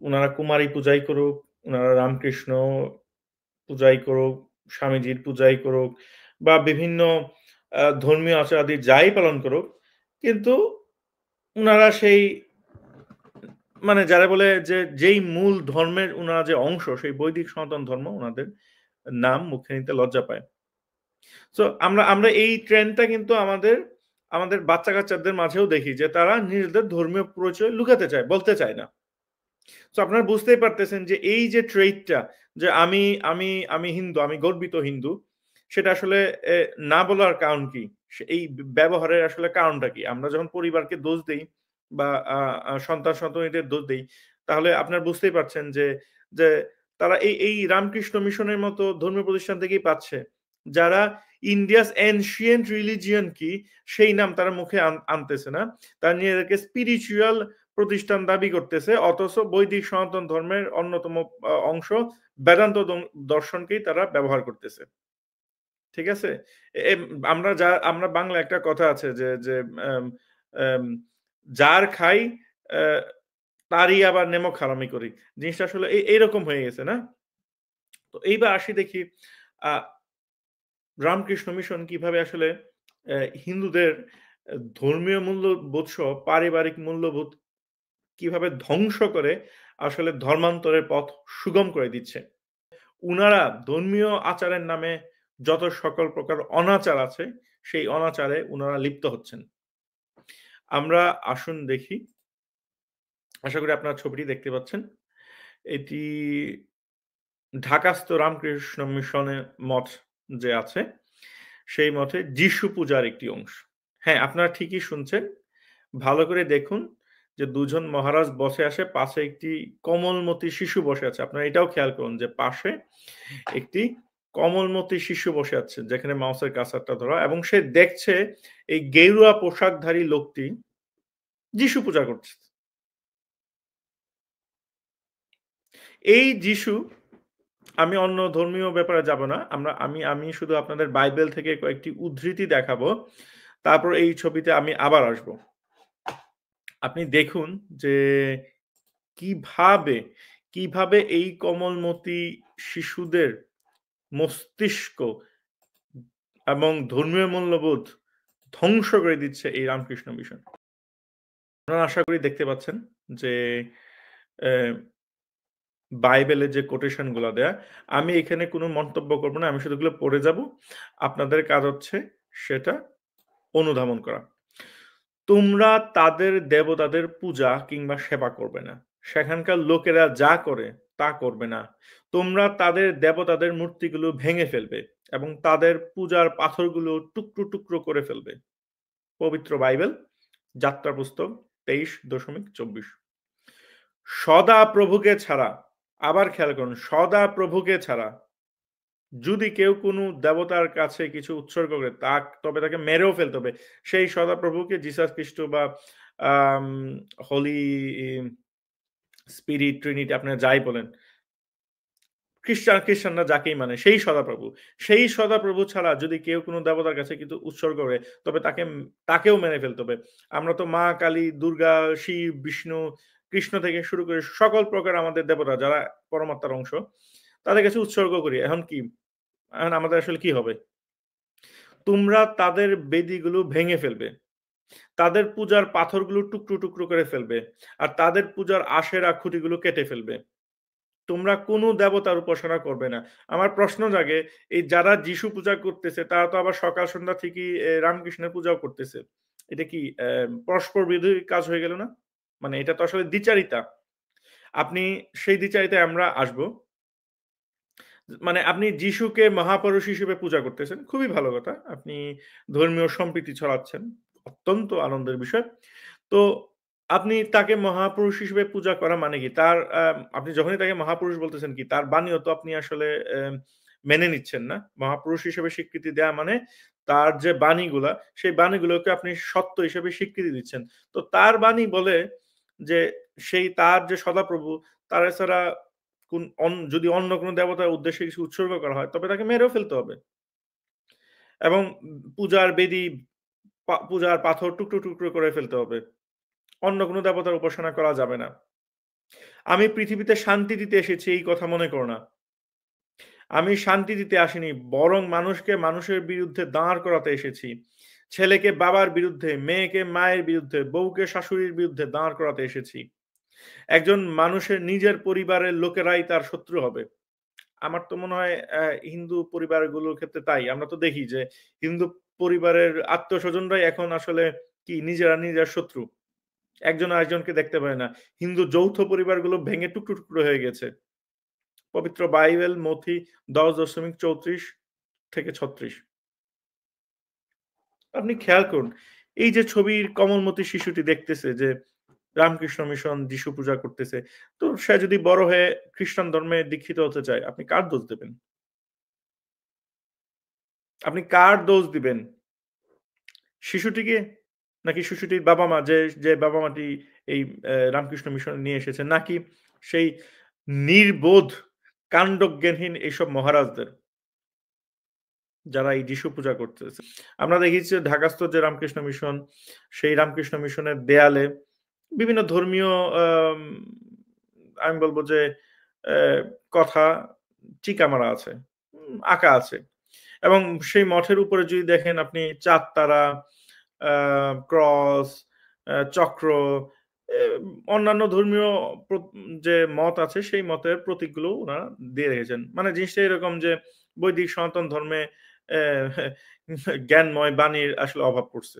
উনারা কুমারী পূজাই করুক, উনারা রামকৃষ্ণ পূজাই করুক, স্বামীজির পূজাই করুক বা বিভিন্ন ধর্মীয় আচার-আদি যাই পালন করুক, কিন্তু উনারা সেই মানে যারা বলে যে যেই মূল ধর্মের উনারা যে অংশ, সেই বৈদিক সনাতন ধর্ম উনাদের নাম মুখে নিতে লজ্জা পায়। সো আমরা আমরা এই ট্রেন্ডটা কিন্তু আমাদের বাচ্চা-কাচ্চাদের মাঝেও দেখি যে তারা নিজেদের ধর্মীয় পরিচয় লুকাতে চায়, বলতে চায় না। সো আপনারা বুঝতেই পারতেছেন যে এই যে ট্রেইটটা যে আমি হিন্দু, আমি গর্বিত হিন্দু, সেটা আসলে এ না বলার কারণ কি? এই ব্যবহারের আসলে কারণটা কি? আমরা যখন পরিবারকে দোষ দেই বা আ আ সন্তান-সন্ততিদের দোষ দেই, তাহলে আপনারা বুঝতেই পারছেন যে তারা এই রামকৃষ্ণ মিশনের মতো ধর্মীয় প্রতিষ্ঠান থেকেই পাচ্ছে। যারা ইন্ডিয়াস এনশিয়েন্ট রিলিজিয়ন কি, সেই নাম তারা মুখে আনতেছে না। তারা নিজেদেরকে স্পিরিচুয়াল প্রতিষ্ঠান দাবি করতেছে। অথচ বৈদিক সনাতন ধর্মের অন্যতম অংশ বেদান্ত দর্শনকেই তারা ব্যবহার করতেছে। ঠিক আছে? এম আমরা বাংলায় একটা কথা আছে যে এম এম যার খাই অ্যা তারই আবার নেমক হারামি করি। জিনিসটা আসলে এইরকম হয়ে গেছে না? তো এইবার আসি দেখি আ রামকৃষ্ণ মিশন কিভাবে আসলে হিন্দুদের ধর্মীয় মূল্যবোধসহ পারিবারিক মূল্যবোধ কিভাবে ধ্বংস করে আসলে ধর্মান্তরের পথ সুগম করে দিচ্ছে। উনারা ধর্মীয় আচারের নামে যত সকল প্রকার অনাচার আছে, সেই অনাচারে উনারা লিপ্ত হচ্ছেন। আমরা আসুন দেখি, আশা করি আপনারা ছবিটি দেখতে পাচ্ছেন। এটি ঢাকাস্থ রামকৃষ্ণ মিশনের মঠ যে আছে, সেই মঠে যিশু পূজার একটি অংশ। হ্যাঁ, আপনারা ঠিকই শুনছেন। ভালো করে দেখুন যে ২ জন মহারাজ বসে আছে, পাশে একটি কোমলমতি শিশু বসে আছে। আপনারা এটাও খেয়াল করুন যে পাশে একটি কোমলমতি শিশু বসে আছে, যেখানে মাউসের কার্সারটা ধরা এবং সে দেখছে এই গেরুয়া পোশাকধারী লোকটি যিশু পূজা করছে। এই যিশু আমি অন্য ধর্মীয় ব্যাপারে যাব না। আমি শুধু আপনাদের বাইবেল থেকে কয়েকটি উদ্ধৃতি দেখাবো। তারপর এই ছবিতে আমি আবার আসব। আপনি দেখুন যে কিভাবে, কিভাবে এই কোমলমতি শিশুদের মস্তিষ্ক এবং ধর্মীয় মূল্যবোধ ধ্বংস করে দিচ্ছে এই রামকৃষ্ণ মিশন। আপনারা আশা করি দেখতে পাচ্ছেন যে অ্যা বাইবেলের যে কোটেশন গুলা দেয়া, আমি এখানে কোনো মন্তব্য করব না। আমি শুধু এগুলো পড়ে যাব। আপনাদের কাজ হচ্ছে সেটা অনুধাবন করা। তোমরা তাদের দেবতাদের পূজা কিংবা সেবা করবে না। সেখানকার লোকেরা যা করে তা করবে না। তোমরা তাদের দেবতাদের মূর্তিগুলো ভেঙে ফেলবে এবং তাদের পূজার পাথরগুলো টুকরো, টুকরো করে ফেলবে। পবিত্র বাইবেল, যাত্রা পুস্তক ২৩.২৪। সদা প্রভুকে ছাড়া, আবার খেয়াল করুন, সদা প্রভুকে ছাড়া যদি কেউ কোনো দেবতার কাছে কিছু উৎসর্গ করে তবে তাকে মেরেও ফেলতে হবে। সেই সদাপ্রভুকে জিসাস খ্রিস্ট বা আম হোলি স্পিরিট, ট্রিনিটি আপনারা যাই বলেন। খ্রিস্টানরা যাকেই মানে সেই সদাপ্রভু। সেই সদাপ্রভু ছাড়া যদি কেউ কোনো দেবতার কাছে কিছু উৎসর্গ করে তবে তাকেও মেরে ফেলতে হবে। আমরা তো মা, কালী, দুর্গা, শিব, বিষ্ণু, কৃষ্ণ থেকে শুরু করে সকল প্রকার আমাদের দেবতা যারা পরমাত্মার অংশ, তাদের কাছে উৎসর্গ করি। এখন কি? এখন আমাদের আসলে কি হবে? তোমরা তাদের বেদীগুলো ভেঙে ফেলবে। তাদের পূজার পাথরগুলো টুকরো, টুকরো করে ফেলবে। আর তাদের পূজার আশেরা খুঁটিগুলো কেটে ফেলবে। তোমরা কোনো দেবতার উপাসনা করবে না। আমার প্রশ্ন জাগে, এই যারা যিশু পূজা করতেছে তারা তো আবার সকাল সন্ধ্যা থেকেই রামকৃষ্ণের পূজাও করতেছে। এটা কি পরস্পর বিরোধী কাজ হয়ে গেল না? মানে এটা তো আসলে দ্বিচারিতা। আপনি সেই দ্বিচারিতায় আমরা আসবো। মানে আপনি যিশুকে মহাপুরুষ হিসেবে পূজা করতেছেন। খুবই ভালো কথা। আপনি ধর্মীয় সম্প্রীতি ছড়াচ্ছেন। অত্যন্ত আনন্দের বিষয়। তো আপনি তাকে মহাপুরুষ হিসেবে পূজা করা মানে কি? তার আপনি যখনই তাকে মহাপুরুষ বলতেছেন কি তার বাণীও তো আপনি আসলে মেনে নিচ্ছেন না। মহাপুরুষ হিসেবে স্বীকৃতি দেয়া মানে তার যে বাণীগুলা, সেই বাণীগুলোকে আপনি সত্য হিসেবে স্বীকৃতি দিচ্ছেন। তো তার বাণী বলে যে তার যে সদাপ্রভু তার এছাড়া যদি অন্য কোনো দেবতার উদ্দেশ্যে কিছু উৎসর্গ করা হয় তবে তাকে মেরেও ফেলতে হবে। এবং পূজার বেদী পূজার পাথর টুকরো, টুকরো করে ফেলতে হবে। অন্য কোনো দেবতার উপাসনা করা যাবে না। আমি পৃথিবীতে শান্তি দিতে এসেছি এই কথা মনে করো না। আমি শান্তি দিতে আসিনি, বরং মানুষকে মানুষের বিরুদ্ধে দাঁড় করাতে এসেছি। ছেলেকে বাবার বিরুদ্ধে, মেয়েকে মায়ের বিরুদ্ধে, বউকে শাশুড়ির বিরুদ্ধে দাঁড় করাতে এসেছি। একজন মানুষের নিজের পরিবারের লোকেরাই তার শত্রু হবে। আমার তো মনে হয় হিন্দু পরিবারগুলোর ক্ষেত্রে তাই। আমরা তো দেখি যে হিন্দু পরিবারের আত্মীয়স্বজনরাই এখন আসলে কি নিজেরা শত্রু। একজন আরেকজনকে দেখতে পারে না। হিন্দু যৌথ পরিবারগুলো ভেঙে টুকরো, টুকরো হয়ে গেছে। পবিত্র বাইবেল মথি ১০.34-৩৬। আপনি খেয়াল করুন, এই যে ছবির কমলমতি শিশুটি দেখতেছে যে রামকৃষ্ণ মিশন যিশু পূজা করতেছে। তো সে যদি বড় হয়ে খ্রিস্টান ধর্মে দীক্ষিত হতে চায়, আপনি কার দোষ দেবেন? আপনি কার দোষ দিবেন? শিশুটিকে? নাকি শিশুটির বাবা-মা যে বাবা-মাটি এই রামকৃষ্ণ মিশন নিয়ে এসেছেন? নাকি সেই নির্বোধ কান্ডজ্ঞানহীন এইসব মহারাজদের যারা এই যিশু পূজা করতেছে? আমরা দেখেছি যে ঢাকাস্থ যে রামকৃষ্ণ মিশন, সেই রামকৃষ্ণ মিশনের দেয়ালে বিভিন্ন ধর্মীয় আম আমি বলব যে অ্যা কথা চিকা মারা আছে। আঁকা আছে। এবং সেই মঠের উপরে যদি দেখেন আপনি চাঁদ তারা, আ ক্রস, চক্র, এ অন্যান্য ধর্মীয় প্র যে মত আছে সেই মতের প্রতীকগুলো উনারা দিয়ে রেখেছেন। মানে জিনিসটা এরকম যে বৈদিক সনাতন ধর্মে অ্যা জ্ঞানময় বাণীর আসলে অভাব পড়ছে।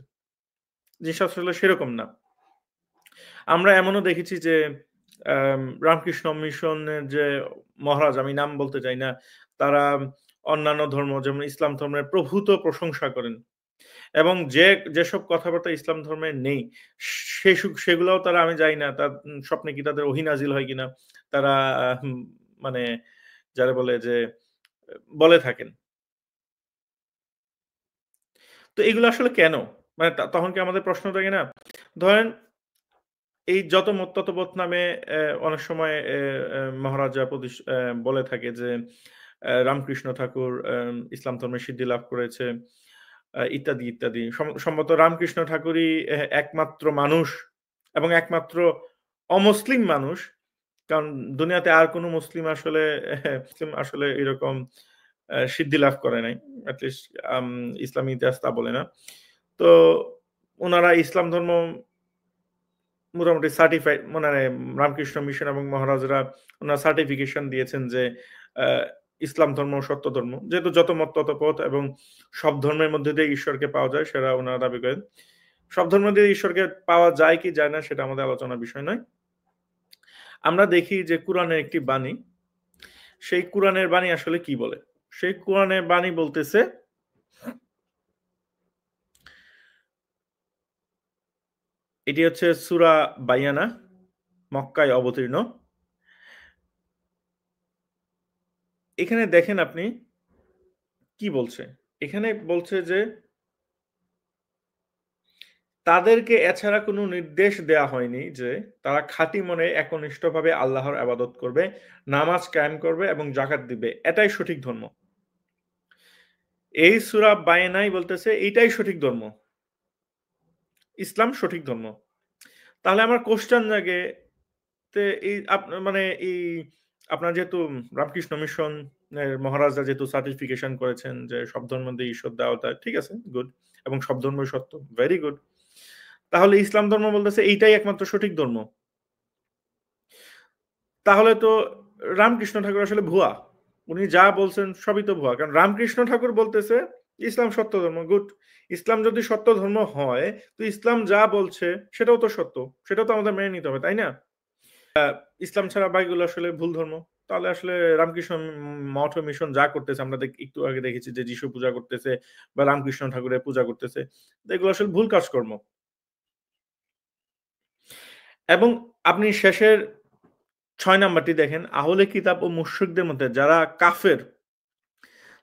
জিনিসটা আসলে সেরকম না। আমরা এমনও দেখেছি যে রামকৃষ্ণ মিশনের যে মহারাজ, আমি নাম বলতে চাই না, তারা অন্যান্য ধর্ম যেমন ইসলাম ধর্মের প্রভূত প্রশংসা করেন এবং যেসব কথাবার্তা ইসলাম ধর্মে নেই সেগুলাও তারা, আমি জানি না তার স্বপ্নে কি তাদের ওহী নাজিল হয় কিনা তারা হুম মানে যারা বলে যে বলে থাকেন। তো এগুলো আসলে কেন? মানে তখন কি আমাদের প্রশ্ন জাগে না? ধরেন এই যত মত তত পথ নামে অনেক সময় মহারাজা বলে থাকে যে রামকৃষ্ণ ঠাকুর ইসলাম ধর্মে সিদ্ধি লাভ করেছে ইত্যাদি, ইত্যাদি। সম্ভবত রামকৃষ্ণ ঠাকুরই একমাত্র মানুষ এবং একমাত্র অমুসলিম মানুষ। কারণ দুনিয়াতে আর কোন মুসলিম আসলে এরকম সিদ্ধি লাভ করে নাই। এট লিস্ট আম ইসলামী ইতিহাস তা বলে না। তো উনারা ইসলাম ধর্ম মোটামুটি সার্টিফাইড মানে রামকৃষ্ণ মিশন এবং মহারাজরা ওনার সার্টিফিকেশন দিয়েছেন যে আ ইসলাম ধর্ম সত্য ধর্ম। যেহেতু যত মত তত পথ এবং সব ধর্মের মধ্যে দিয়ে ঈশ্বরকে পাওয়া যায় সেটা ওনারা দাবি করেন। সব ধর্ম দিয়ে ঈশ্বরকে পাওয়া যায় কি যায় না সেটা আমাদের আলোচনার বিষয় নয়। আমরা দেখি যে কুরআনের একটি বাণী, সেই কুরআনের বাণী আসলে কি বলে? সেই কুরআনের বাণী বলতেছে এটি হচ্ছে সূরা বাইয়ানা, মক্কায় অবতীর্ণ। এখানে দেখেন আপনি কি বলছে? এখানে বলছে যে তাদেরকে এছাড়া কোনো নির্দেশ দেয়া হয়নি যে তারা খাঁটি মনে একনিষ্ঠভাবে আল্লাহর ইবাদত করবে, নামাজ কায়েম করবে এবং যাকাত দিবে। এটাই সঠিক ধর্ম। এই সূরা বায়নাই বলতেছে এইটাই সঠিক ধর্ম। ইসলাম সঠিক ধর্ম। তাহলে আমার কোয়েশ্চেন জাগে তে এই মানে এই আপনার যেহেতু রামকৃষ্ণ মিশন এর মহারাজরা যেহেতু সার্টিফিকেশন করেছেন যে সব ধর্মের মধ্যে ঈশ্বর দেওয়া ঠিক আছে, গুড। এবং সব ধর্মই সত্য। Very good. তাহলে ইসলাম ধর্ম বলতেছে এইটাই একমাত্র সঠিক ধর্ম। তাহলে তো রামকৃষ্ণ ঠাকুর আসলে ভুয়া। উনি যা বলছেন সবই তো ভুয়া। কারণ রামকৃষ্ণ ঠাকুর বলতেছে ইসলাম সত্য ধর্ম। গুড। ইসলাম যদি সত্য ধর্ম হয়, তো ইসলাম যা বলছে সেটাও তো সত্য। সেটাও তো আমাদের মেনে নিতে হবে, তাই না? ইসলাম ছাড়া বাকিগুলো আসলে ভুল ধর্ম। তাহলে আসলে রামকৃষ্ণ মঠ ও মিশন যা করতেছে আমরা একটু আগে দেখেছি যে যিশু পূজা করতেছে বা রামকৃষ্ণ ঠাকুরের পূজা করতেছে। তো এগুলো আসলে ভুল কাজকর্ম। এবং আপনি শেষের ৬ নাম্বারটি দেখেন, আহলে কিতাব ও মুশরিকদের মধ্যে যারা কাফের,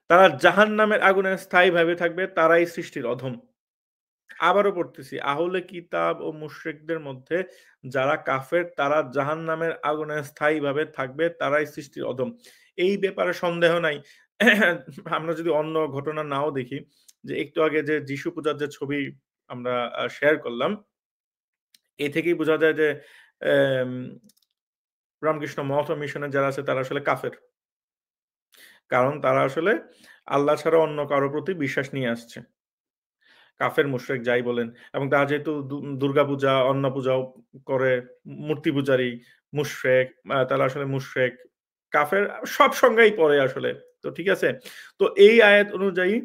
তারা জাহান্নামের আগুনে স্থায়ীভাবে থাকবে, তারাই সৃষ্টির অধম। আবারও পড়তেছি, আহলে কিতাব ও মুশরিকদের মধ্যে যারা কাফের, তারা জাহান্নামের আগুনে স্থায়ীভাবে থাকবে, তারাই সৃষ্টির অধম। এই ব্যাপারে সন্দেহ নাই। আমরা যদি অন্য ঘটনা নাও দেখি, যে একটু আগে যে যিশু পূজার যে ছবি আমরা শেয়ার করলাম, এ থেকেই বোঝা যায় যে এম রামকৃষ্ণ মঠ ও মিশনের যারা আছে তারা আসলে কাফের। কারণ তারা আসলে আল্লাহ ছাড়া অন্য কারো প্রতি বিশ্বাস নিয়ে আসছে। কাফের মুশরিক যাই বলেন এবং তারা যেহেতু দুর্গা পূজা, অন্ন পূজাও করে, মূর্তি পূজারী, মুশরিক, তারা আসলে মুশরিক, কাফের সব সংজ্ঞাই পড়ে আসলে। তো ঠিক আছে? তো এই আয়াত অনুযায়ী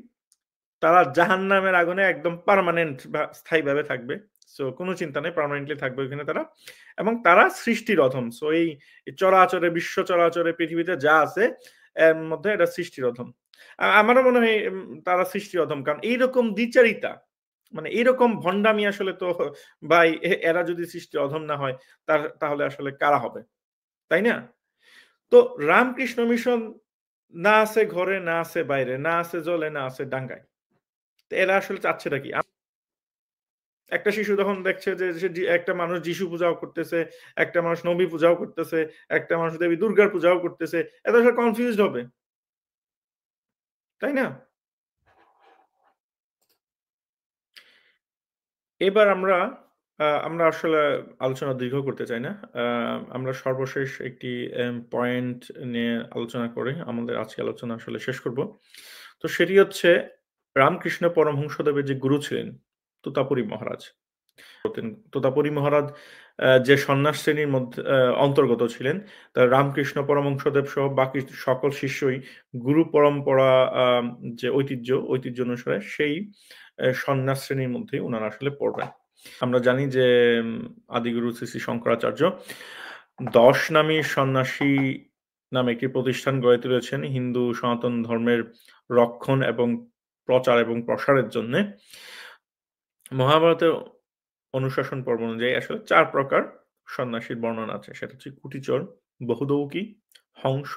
তারা জাহান্নামের আগুনে একদম পার্মানেন্ট বা স্থায়ীভাবে থাকবে। সো কোন চিন্তা নেই, পার্মানেন্টলি থাকবে ওইখানে তারা। এবং তারা সৃষ্টির অধম। সো এই চরাচরে, বিশ্ব চরাচরে পৃথিবীতে যা আছে এর মধ্যে এটা সৃষ্টির অধম। আমারও মনে হয় তারা সৃষ্টির অধম। কারণ এইরকম দ্বিচারিতা, মানে এইরকম ভন্ডামি আসলে তো ভাই এরা যদি সৃষ্টির অধম না হয় তাহলে আসলে কারা হবে? তাই না? তো রামকৃষ্ণ মিশন না আছে ঘরে, না আছে বাইরে, না আছে জলে, না আছে ডাঙায়। তো এরা আসলে চাচ্ছেটা কি? একটা শিশু যখন দেখছে যে একটা মানুষ যিশু পূজাও করতেছে, একটা মানুষ নবী পূজাও করতেছে, একটা মানুষ দেবী দুর্গার পূজাও করতেছে, এরা আসলে কনফিউজড হবে। তাই না? এবার আমরা আসলে আলোচনা দীর্ঘ করতে চাই না। আ আমরা সর্বশেষ একটি পয়েন্ট নিয়ে আলোচনা করে আমাদের আজকের আলোচনা আসলে শেষ করব। তো সেটি হচ্ছে রামকৃষ্ণ পরমহংসদেবের যে গুরু ছিলেন তোতাপুরী মহারাজ। তোতাপুরী মহারাজ যে সন্ন্যাস শ্রেণীর মধ্যে অন্তর্গত ছিলেন, তা রামকৃষ্ণ পরমহংসদেব সহ বাকি সকল শিষ্যই গুরু পরম্পরা যে ঐতিহ্য অনুসারে সেই সন্ন্যাস শ্রেণীর মধ্যেই উনারা আসলে পড়বেন। আমরা জানি যে আদিগুরু শ্রী, শ্রী শঙ্করাচার্য ১০ নামী সন্ন্যাসী নামে একটি প্রতিষ্ঠান গড়ে তুলেছেন হিন্দু সনাতন ধর্মের রক্ষণ এবং প্রচার এবং প্রসারের জন্যে। মহাভারতের অনুশাসন পর্ব অনুযায়ী আসলে ৪ প্রকার সন্ন্যাসীর বর্ণনা আছে। সেটা হচ্ছে কুটিচর, বহুদৌকি, হংস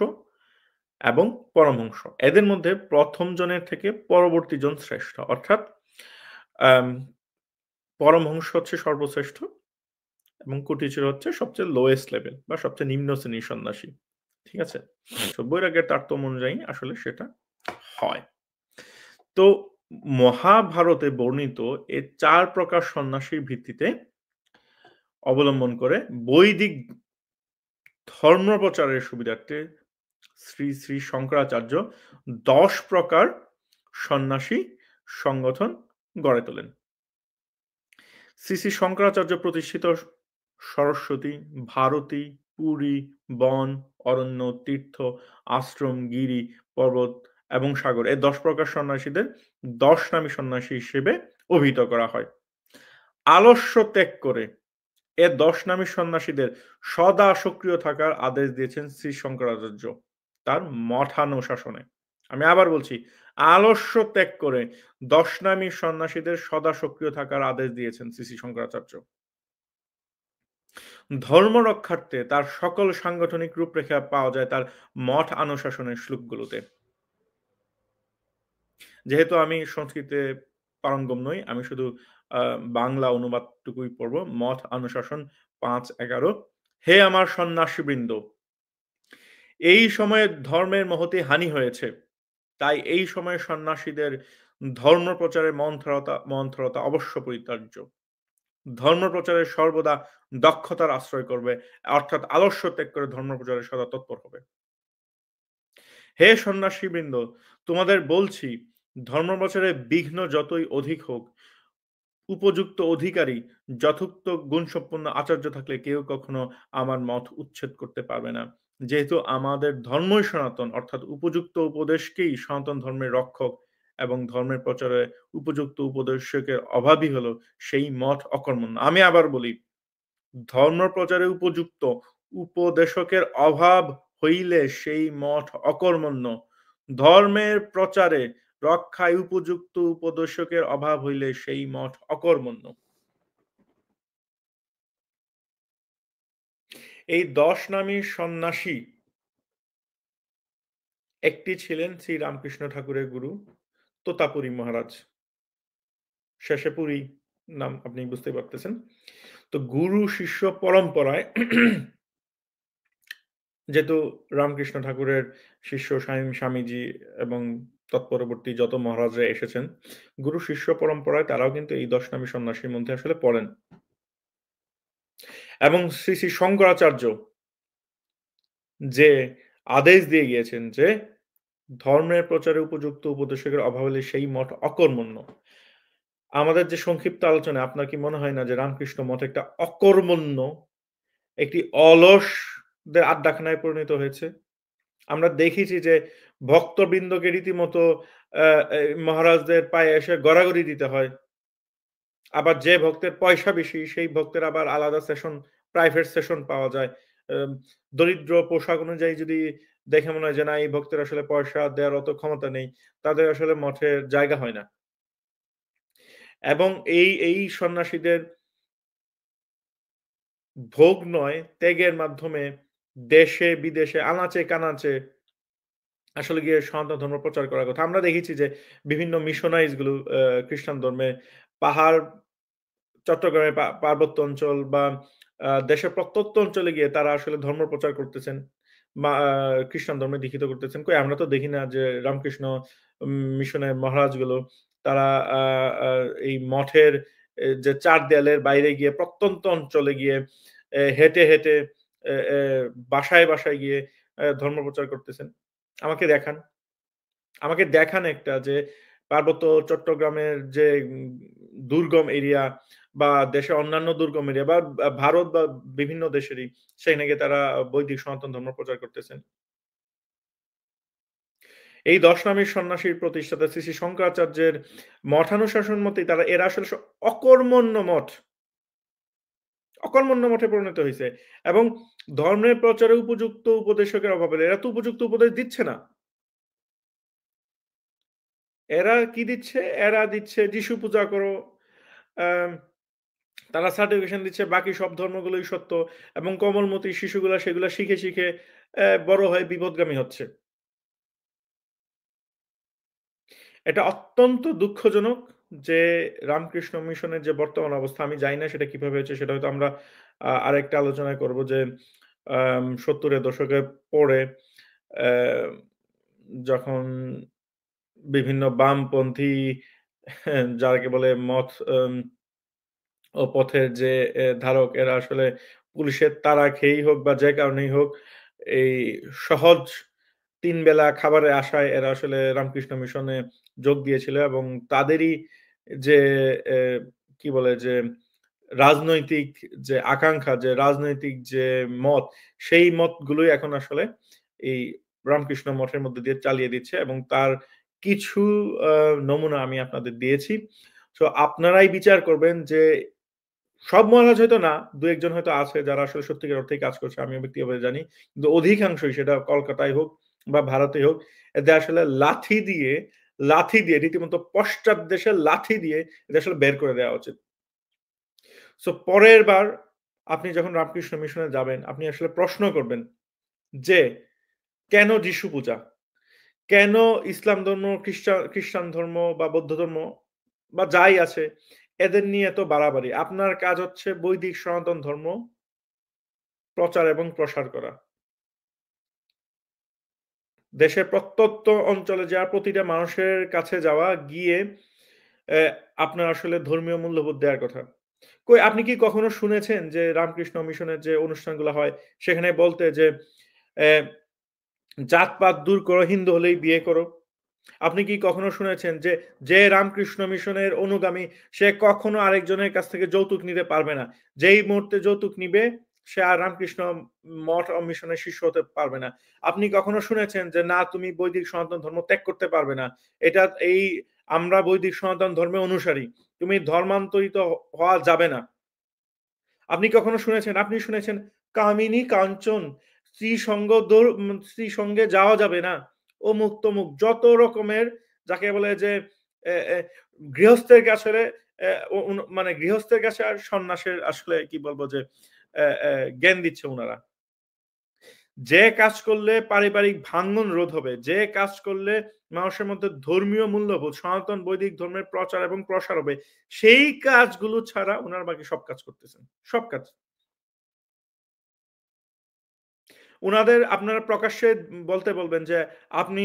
এবং পরমহংস। এদের মধ্যে ১ম জনের থেকে পরবর্তী জন শ্রেষ্ঠ। অর্থাৎ আম পরমহংস হচ্ছে সর্বশ্রেষ্ঠ এবং কুটিচর হচ্ছে সবচেয়ে লোয়েস্ট লেভেল বা সবচেয়ে নিম্ন শ্রেণীর সন্ন্যাসী। ঠিক আছে? বৈরাগ্যের তারতম্য অনুযায়ী আসলে সেটা হয়। তো মহাভারতে বর্ণিত এই ৪ প্রকার সন্ন্যাসীর ভিত্তিতে অবলম্বন করে বৈদিক ধর্ম প্রচারের সুবিধার্থে শ্রী, শ্রী শঙ্করাচার্য ১০ প্রকার সন্ন্যাসী সংগঠন গড়ে তোলেন। শ্রী, শ্রী শঙ্করাচার্য প্রতিষ্ঠিত সরস্বতী, ভারতী, পুরী, বন, অরণ্য, তীর্থ, আশ্রম, গিরি, পর্বত এবং সাগর এই ১০ প্রকার সন্ন্যাসীদের ১০ নামী সন্ন্যাসী হিসেবে অভিহিত করা হয়। আলস্য ত্যাগ করে এ ১০ নামী সন্ন্যাসীদের সদা সক্রিয় থাকার আদেশ দিয়েছেন শ্রী শঙ্করাচার্য তার মঠানুশাসনে। আমি আবার বলছি, আলস্য ত্যাগ করে ১০ নামী সন্ন্যাসীদের সদা সক্রিয় থাকার আদেশ দিয়েছেন শ্রী, শ্রী শঙ্করাচার্য। ধর্ম রক্ষার্থে তার সকল সাংগঠনিক রূপরেখা পাওয়া যায় তার মঠ অনুশাসনের শ্লোকগুলোতে। যেহেতু আমি সংস্কৃতে পারঙ্গম নই, আমি শুধু আ বাংলা অনুবাদটুকুই পড়ব। মঠ অনুশাসন ৫:১১ হে আমার সন্ন্যাসীবৃন্দ! এই সময়ে ধর্মের মহতে হানি হয়েছে। তাই এই সময়ে সন্ন্যাসীদের ধর্ম প্রচারে মন্থরতা অবশ্য পরিত্যাজ্য। ধর্ম প্রচারে সর্বদা দক্ষতার আশ্রয় করবে। অর্থাৎ আলস্য ত্যাগ করে ধর্ম প্রচারে সদা তৎপর হবে। হে সন্ন্যাসীবৃন্দ! তোমাদের বলছি, ধর্ম প্রচারে বিঘ্ন যতই অধিক হোক, উপযুক্ত অধিকারী, যথোক্ত গুণসম্পন্ন আচার্য থাকলে কেউ কখনো আমার মত উচ্ছেদ করতে পারবে না। যেহেতু আমাদের ধর্মই সনাতন, অর্থাৎ উপযুক্ত উপদেশকেই সনাতন ধর্মের রক্ষক এবং ধর্মের প্রচারে উপযুক্ত উপদেশকের অভাবই হলো সেই মঠ অকর্মণ্য। আমি আবার বলি, ধর্ম প্রচারে উপযুক্ত উপদেশকের অভাব হইলে সেই মঠ অকর্মণ্য। ধর্মের প্রচারে রক্ষায় উপযুক্ত উপদেশকের অভাব হইলে সেই মঠ অকর্মণ্য। এই ১০ নামী সন্ন্যাসী একটি ছিলেন শ্রী রামকৃষ্ণ ঠাকুরের গুরু তোতাপুরী মহারাজ। শেষে পুরী নাম আপনি বুঝতেই পারতেছেন। তো গুরু শিষ্য পরম্পরায় যেহেতু রামকৃষ্ণ ঠাকুরের শিষ্য স্বামীজি এবং তৎপরবর্তী যত মহারাজরা এসেছেন, গুরু শিষ্য পরম্পরায় তারাও কিন্তু এই ১০ নামী সন্ন্যাসীর মধ্যে আসলে পড়েন। এবং শ্রী, শ্রী শঙ্করাচার্য যে আদেশ দিয়ে গিয়েছেন যে, ধর্মের প্রচারে উপযুক্ত উপদেশকের অভাব হলে সেই মঠ অকর্মণ্য। আমাদের যে সংক্ষিপ্ত আলোচনায় আপনার কি মনে হয় না যে রামকৃষ্ণ মঠ একটা অকর্মণ্য, একটি অলসদের আড্ডাখানায় পরিণত হয়েছে? আমরা দেখেছি যে ভক্তবৃন্দকে রীতিমতো আ মহারাজদের পায়ে এসে গড়াগড়ি দিতে হয়। আবার যে ভক্তের পয়সা বেশি সেই ভক্তের আবার আলাদা সেশন, প্রাইভেট সেশন পাওয়া যায়। আম দরিদ্র পোশাক অনুযায়ী যদি দেখে মনে হয় যে না এই ভক্তের আসলে পয়সা দেওয়ার অত ক্ষমতা নেই, তাদের আসলে মঠে জায়গা হয় না। এবং এই সন্ন্যাসীদের ভোগ নয়, ত্যাগের মাধ্যমে দেশে বিদেশে আনাচে-কানাচে আসলে গিয়ে সনাতন ধর্ম প্রচার করার কথা। আমরা দেখেছি যে বিভিন্ন মিশনারিজ গুলো খ্রিস্টান ধর্মে পাহাড় চট্টগ্রামের পার্বত্য অঞ্চল বা দেশের প্রত্যন্ত অঞ্চলে গিয়ে তারা আসলে ধর্ম প্রচার করতেছেন। মা আ খ্রিস্টান ধর্মে দীক্ষিত করতেছেন। কই আমরা তো দেখি না যে রামকৃষ্ণ মিশনের মহারাজগুলো তারা আ আ এই মঠের যে ৪ দেয়ালের বাইরে গিয়ে প্রত্যন্ত অঞ্চলে গিয়ে হেঁটে, হেঁটে এ এ বাসায় গিয়ে ধর্ম প্রচার করতেছেন। আমাকে দেখান। আমাকে দেখান একটা যে পার্বত্য চট্টগ্রামের যে দুর্গম এরিয়া বা দেশের অন্যান্য দুর্গম এরিয়া বা ভারত বা বিভিন্ন দেশেরই সেখানে গিয়ে তারা বৈদিক সনাতন ধর্ম প্রচার করতেছেন। এই ১০ নামের সন্ন্যাসীর প্রতিষ্ঠাতা শ্রী, শ্রী শঙ্করাচার্যের মঠানুশাসন মতেই এরা আসলে অকর্মণ্য মঠ। অকর্মণ্য মঠে পরিণত হইছে এবং ধর্মের প্রচারে উপযুক্ত উপদেশকের অভাবে এরা তো উপযুক্ত উপদেশ দিচ্ছে না। এরা কি দিচ্ছে? এরা দিচ্ছে যিশু পূজা করো। আম তারা সার্টিফিকেশন দিচ্ছে বাকি সব ধর্মগুলোই সত্য এবং কোমলমতি শিশুগুলা সেগুলা শিখে বড় হয়ে বিপথগামী হচ্ছে। এটা অত্যন্ত দুঃখজনক যে রামকৃষ্ণ মিশনের যে বর্তমান অবস্থা আমি জানি না সেটা কিভাবে হয়েছে সেটা হয়তো আমরা আরেকটা আলোচনায় করব যে ৭০ এর দশকের পরে অ্যা যখন বিভিন্ন বামপন্থী যাকে বলে মথ ও পথের যে ধারক এরা আসলে পুলিশের তাড়া খেয়েই হোক বা যে কারণেই হোক এই সহজ ৩ বেলা খাবারের আশায় এরা আসলে রামকৃষ্ণ মিশনে যোগ দিয়েছিল এবং তাদেরই যে এ কি বলে যে রাজনৈতিক যে আকাঙ্খা, যে রাজনৈতিক যে মত, সেই মতগুলোই এখন আসলে এই রামকৃষ্ণ মঠের মধ্যে দিয়ে চালিয়ে দিচ্ছে এবং তার কিছু আ নমুনা আমি আপনাদের দিয়েছি। সো আপনারাই বিচার করবেন যে সব মহারাজ হয়তো না, ২-১ জন হয়তো আছে যারা আসলে সত্যিকার অর্থেই কাজ করছে। আমিও ব্যক্তিগতভাবে জানি। কিন্তু অধিকাংশই সেটা কলকাতায় হোক বা ভারতেই হোক, এদের আসলে লাথি দিয়ে রীতিমতো পশ্চাৎদেশে লাথি দিয়ে এদের আসলে বের করে দেওয়া উচিত। সো পরের বার আপনি যখন রামকৃষ্ণ মিশনে যাবেন, আপনি আসলে প্রশ্ন করবেন যে, "কেন যিশু পূজা? কেন ইসলাম ধর্ম, খ্রিস্টান ধর্ম বা বৌদ্ধ ধর্ম বা যাই আছে, এদের নিয়ে এত বাড়াবাড়ি? আপনার কাজ হচ্ছে বৈদিক সনাতন ধর্ম প্রচার এবং প্রসার করা। দেশের প্রত্যন্ত অঞ্চলে যাওয়া, প্রতিটা মানুষের কাছে যাওয়া, গিয়ে অ্যা আপনার আসলে ধর্মীয় মূল্যবোধ দেওয়ার কথা। কই আপনি কি কখনো শুনেছেন যে রামকৃষ্ণ মিশনের যে অনুষ্ঠানগুলো হয়, সেখানে বলতে যে, অ্যা "জাতপাত দূর করো, হিন্দু হলেই বিয়ে করো"? আপনি কি কখনো শুনেছেন যে, যে রামকৃষ্ণ মিশনের অনুগামী সে কখনো আরেকজনের কাছ থেকে যৌতুক নিতে পারবে না। যেই মুহূর্তে যৌতুক নিবে সে আর রামকৃষ্ণ মঠ ও মিশনের শিষ্য হতে পারবে না। আপনি কখনো শুনেছেন যে, না তুমি বৈদিক সনাতন ধর্ম ত্যাগ করতে পারবে না। এটা এই আমরা বৈদিক সনাতন ধর্মের অনুসারী। তুমি ধর্মান্তরিত হওয়া যাবে না। আপনি কখনো শুনেছেন? আপনি শুনেছেন কামিনী কাঞ্চন স্ত্রী সঙ্গে যাওয়া যাবে না। অমুক-তমুক যত রকমের যাকে বলে যে এ এ গৃহস্থের কাছে এ ও উন মানে গৃহস্থের কাছে আর সন্ন্যাসের আসলে কি বলব যে এ এ জ্ঞান দিচ্ছে উনারা। যে কাজ করলে পারিবারিক ভাঙ্গন রোধ হবে, যে কাজ করলে মানুষের মধ্যে ধর্মীয় মূল্যবোধ, সনাতন বৈদিক ধর্মের প্রচার এবং প্রসার হবে, সেই কাজগুলো ছাড়া উনারা বাকি সব কাজ করতেছেন। সব কাজ। উনাদের আপনারা প্রকাশ্যে বলতে বলবেন যে, আপনি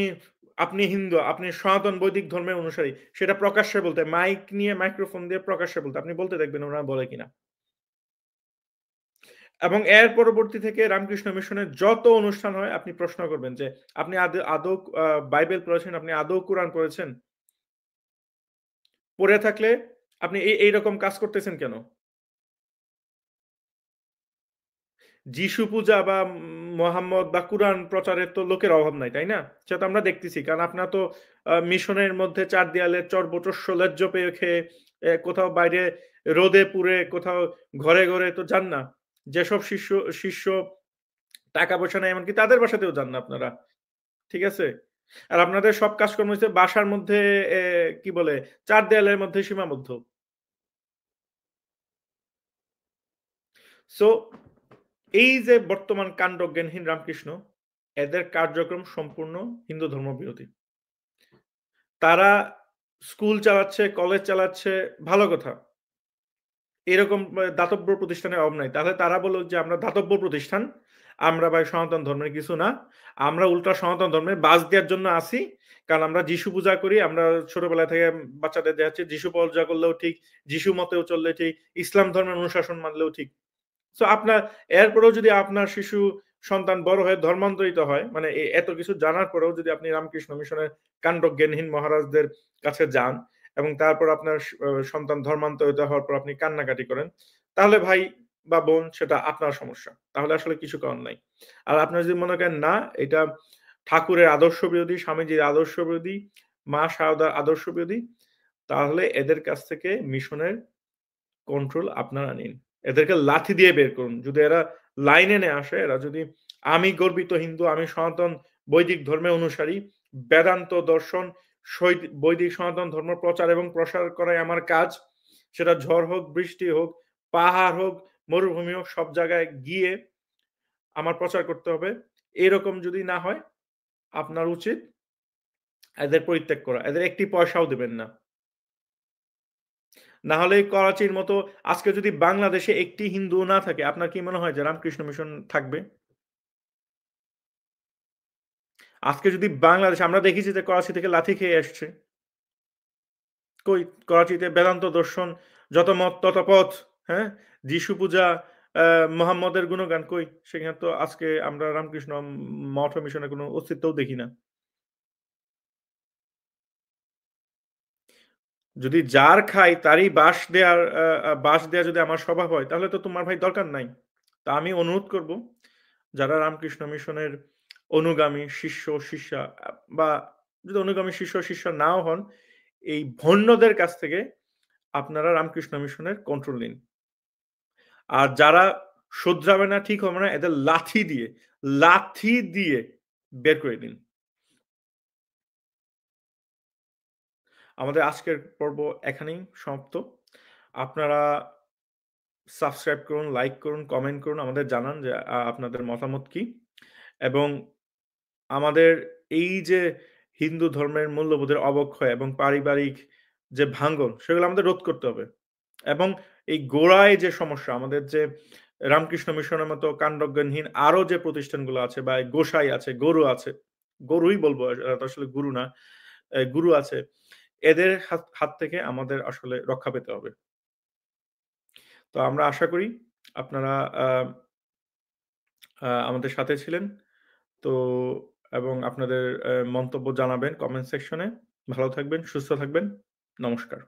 আপনি হিন্দু, আপনি সনাতন বৈদিক ধর্মের অনুসারী। সেটা প্রকাশ্যে বলতে মাইক নিয়ে মাইক্রোফোন দিয়ে প্রকাশ্যে বলতে। আপনি বলতে দেখবেন উনারা বলে কিনা। এবং এর পরবর্তী থেকে রামকৃষ্ণ মিশনের যত অনুষ্ঠান হয় আপনি প্রশ্ন করবেন যে, আপনি আদৌ বাইবেল পড়েছেন? আপনি আদৌ কোরআন পড়েছেন? পড়ে থাকলে আপনি এইরকম কাজ করতেছেন কেন? যিশু পূজা বা মোহাম্মদ বা কুরআন প্রচারের তো লোকের অভাব নাই, তাই না? সেটা তো আমরা দেখতেছি। কারণ আপনারা তো মিশনের মধ্যে ৪ দেয়ালে চর্বচস্য লেজ্জ পেয়ে খেয়ে কোথাও বাইরে রোদে পুড়ে কোথাও ঘরে তো যান না। যেসব শিষ্য টাকা-পয়সা নাই এমনকি তাদের বাসাতেও যান না আপনারা। ঠিক আছে? আর আপনাদের সব কাজকর্ম হচ্ছে বাসার মধ্যে কি বলে ৪ দেয়ালের মধ্যে সীমাবদ্ধ। সো এই যে বর্তমান কান্ডজ্ঞানহীন রামকৃষ্ণ, এদের কার্যক্রম সম্পূর্ণ হিন্দু ধর্মবিরোধী। তারা স্কুল চালাচ্ছে, কলেজ চালাচ্ছে, ভালো কথা। এরকম দাতব্য প্রতিষ্ঠানের অভাব নাই। তাহলে তারা বলুক যে, "আমরা দাতব্য প্রতিষ্ঠান। আমরা ভাই সনাতন ধর্মের কিছু না। আমরা উল্টা সনাতন ধর্মের বাস দেওয়ার জন্য আছি। কারণ আমরা যিশু পূজা করি। আমরা ছোটবেলা থেকে বাচ্চাদের দেখাচ্ছি যিশু পূজা করলেও ঠিক, যিশু মতেও চললে ঠিক, ইসলাম ধর্মের অনুশাসন মানলেও ঠিক।" সো আপনার এরপরেও যদি আপনার শিশু সন্তান বড় হয়ে ধর্মান্তরিত হয়, মানে এত কিছু জানার পরেও যদি আপনি রামকৃষ্ণ মিশনের কান্ডজ্ঞানহীন মহারাজদের কাছে যান এবং তারপর আপনার সন্তান ধর্মান্তরিত হওয়ার পর আপনি কান্নাকাটি করেন, তাহলে ভাই বা বোন সেটা আপনার সমস্যা। তাহলে আসলে কিছু করার নাই। আর আপনারা যদি মনে করেন না এটা ঠাকুরের আদর্শ বিরোধী, স্বামীজির আদর্শ বিরোধী, মা শারদার আদর্শ বিরোধী, তাহলে এদের কাছ থেকে মিশনের কন্ট্রোল আপনারা নিন। এদেরকে লাথি দিয়ে বের করুন। যদি এরা লাইনে না আসে, এরা যদি আমি গর্বিত হিন্দু, আমি সনাতন বৈদিক ধর্মের অনুসারী, বেদান্ত দর্শন, বৈদিক সনাতন ধর্ম প্রচার এবং প্রসার করাই আমার কাজ। সেটা ঝড় হোক, বৃষ্টি হোক, পাহাড় হোক, মরুভূমি হোক, সব জায়গায় গিয়ে আমার প্রচার করতে হবে। এরকম যদি না হয়, আপনার উচিত এদের পরিত্যাগ করা। এদের একটি পয়সাও দিবেন না। না হলে এই করাচির মতো আজকে যদি বাংলাদেশে একটি হিন্দুও না থাকে, আপনার কি মনে হয় যে রামকৃষ্ণ মিশন থাকবে? আজকে যদি বাংলাদেশে আমরা দেখেছি যে করাচি থেকে লাথি খেয়ে আসছে। কই করাচিতে বেদান্ত দর্শন, যত মত তত পথ, হ্যাঁ? যিশু পূজা, আ মোহাম্মদের গুণগান কই? সেখানে তো আজকে আমরা রামকৃষ্ণ মঠ ও মিশনের কোন অস্তিত্বও দেখি না। যদি যার খাই তারই বাঁশ দেয়া যদি আমার স্বভাব হয়, তাহলে তো তোমার ভাই দরকার নাই। তা আমি অনুরোধ করব, যারা রামকৃষ্ণ মিশনের অনুগামী শিষ্য-শিষ্যা বা যদি অনুগামী শিষ্য-শিষ্যা নাও হন, এই ভন্ডদের কাছ থেকে আপনারা রামকৃষ্ণ মিশনের কন্ট্রোল নিন। আর যারা শোধরাবে না, ঠিক হবে না, এদের লাথি দিয়ে বের করে দিন। আমাদের আজকের পর্ব এখানেই সমাপ্ত। আপনারা সাবস্ক্রাইব করুন, লাইক করুন, কমেন্ট করুন। আমাদের জানান যে আপনাদের মতামত কি? এবং আমাদের এই যে হিন্দু ধর্মের মূল্যবোধের অবক্ষয় এবং পারিবারিক যে ভাঙ্গন, সেগুলো আমাদের রোধ করতে হবে। এবং এই গোড়ায় যে সমস্যা, আমাদের যে রামকৃষ্ণ মিশনের মতো কান্ডজ্ঞানহীন আরো যে প্রতিষ্ঠানগুলো আছে বা এই গোসাই আছে, গরু আছে, গরুই বলবো, এরা তো আসলে গুরু না। গুরু আছে। এদের হাত হাত থেকে আমাদের আসলে রক্ষা পেতে হবে। তো আমরা আশা করি আপনারা আ আমাদের সাথে ছিলেন। তো এবং আপনাদের মন্তব্য জানাবেন কমেন্ট সেকশনে। ভালো থাকবেন, সুস্থ থাকবেন। নমস্কার।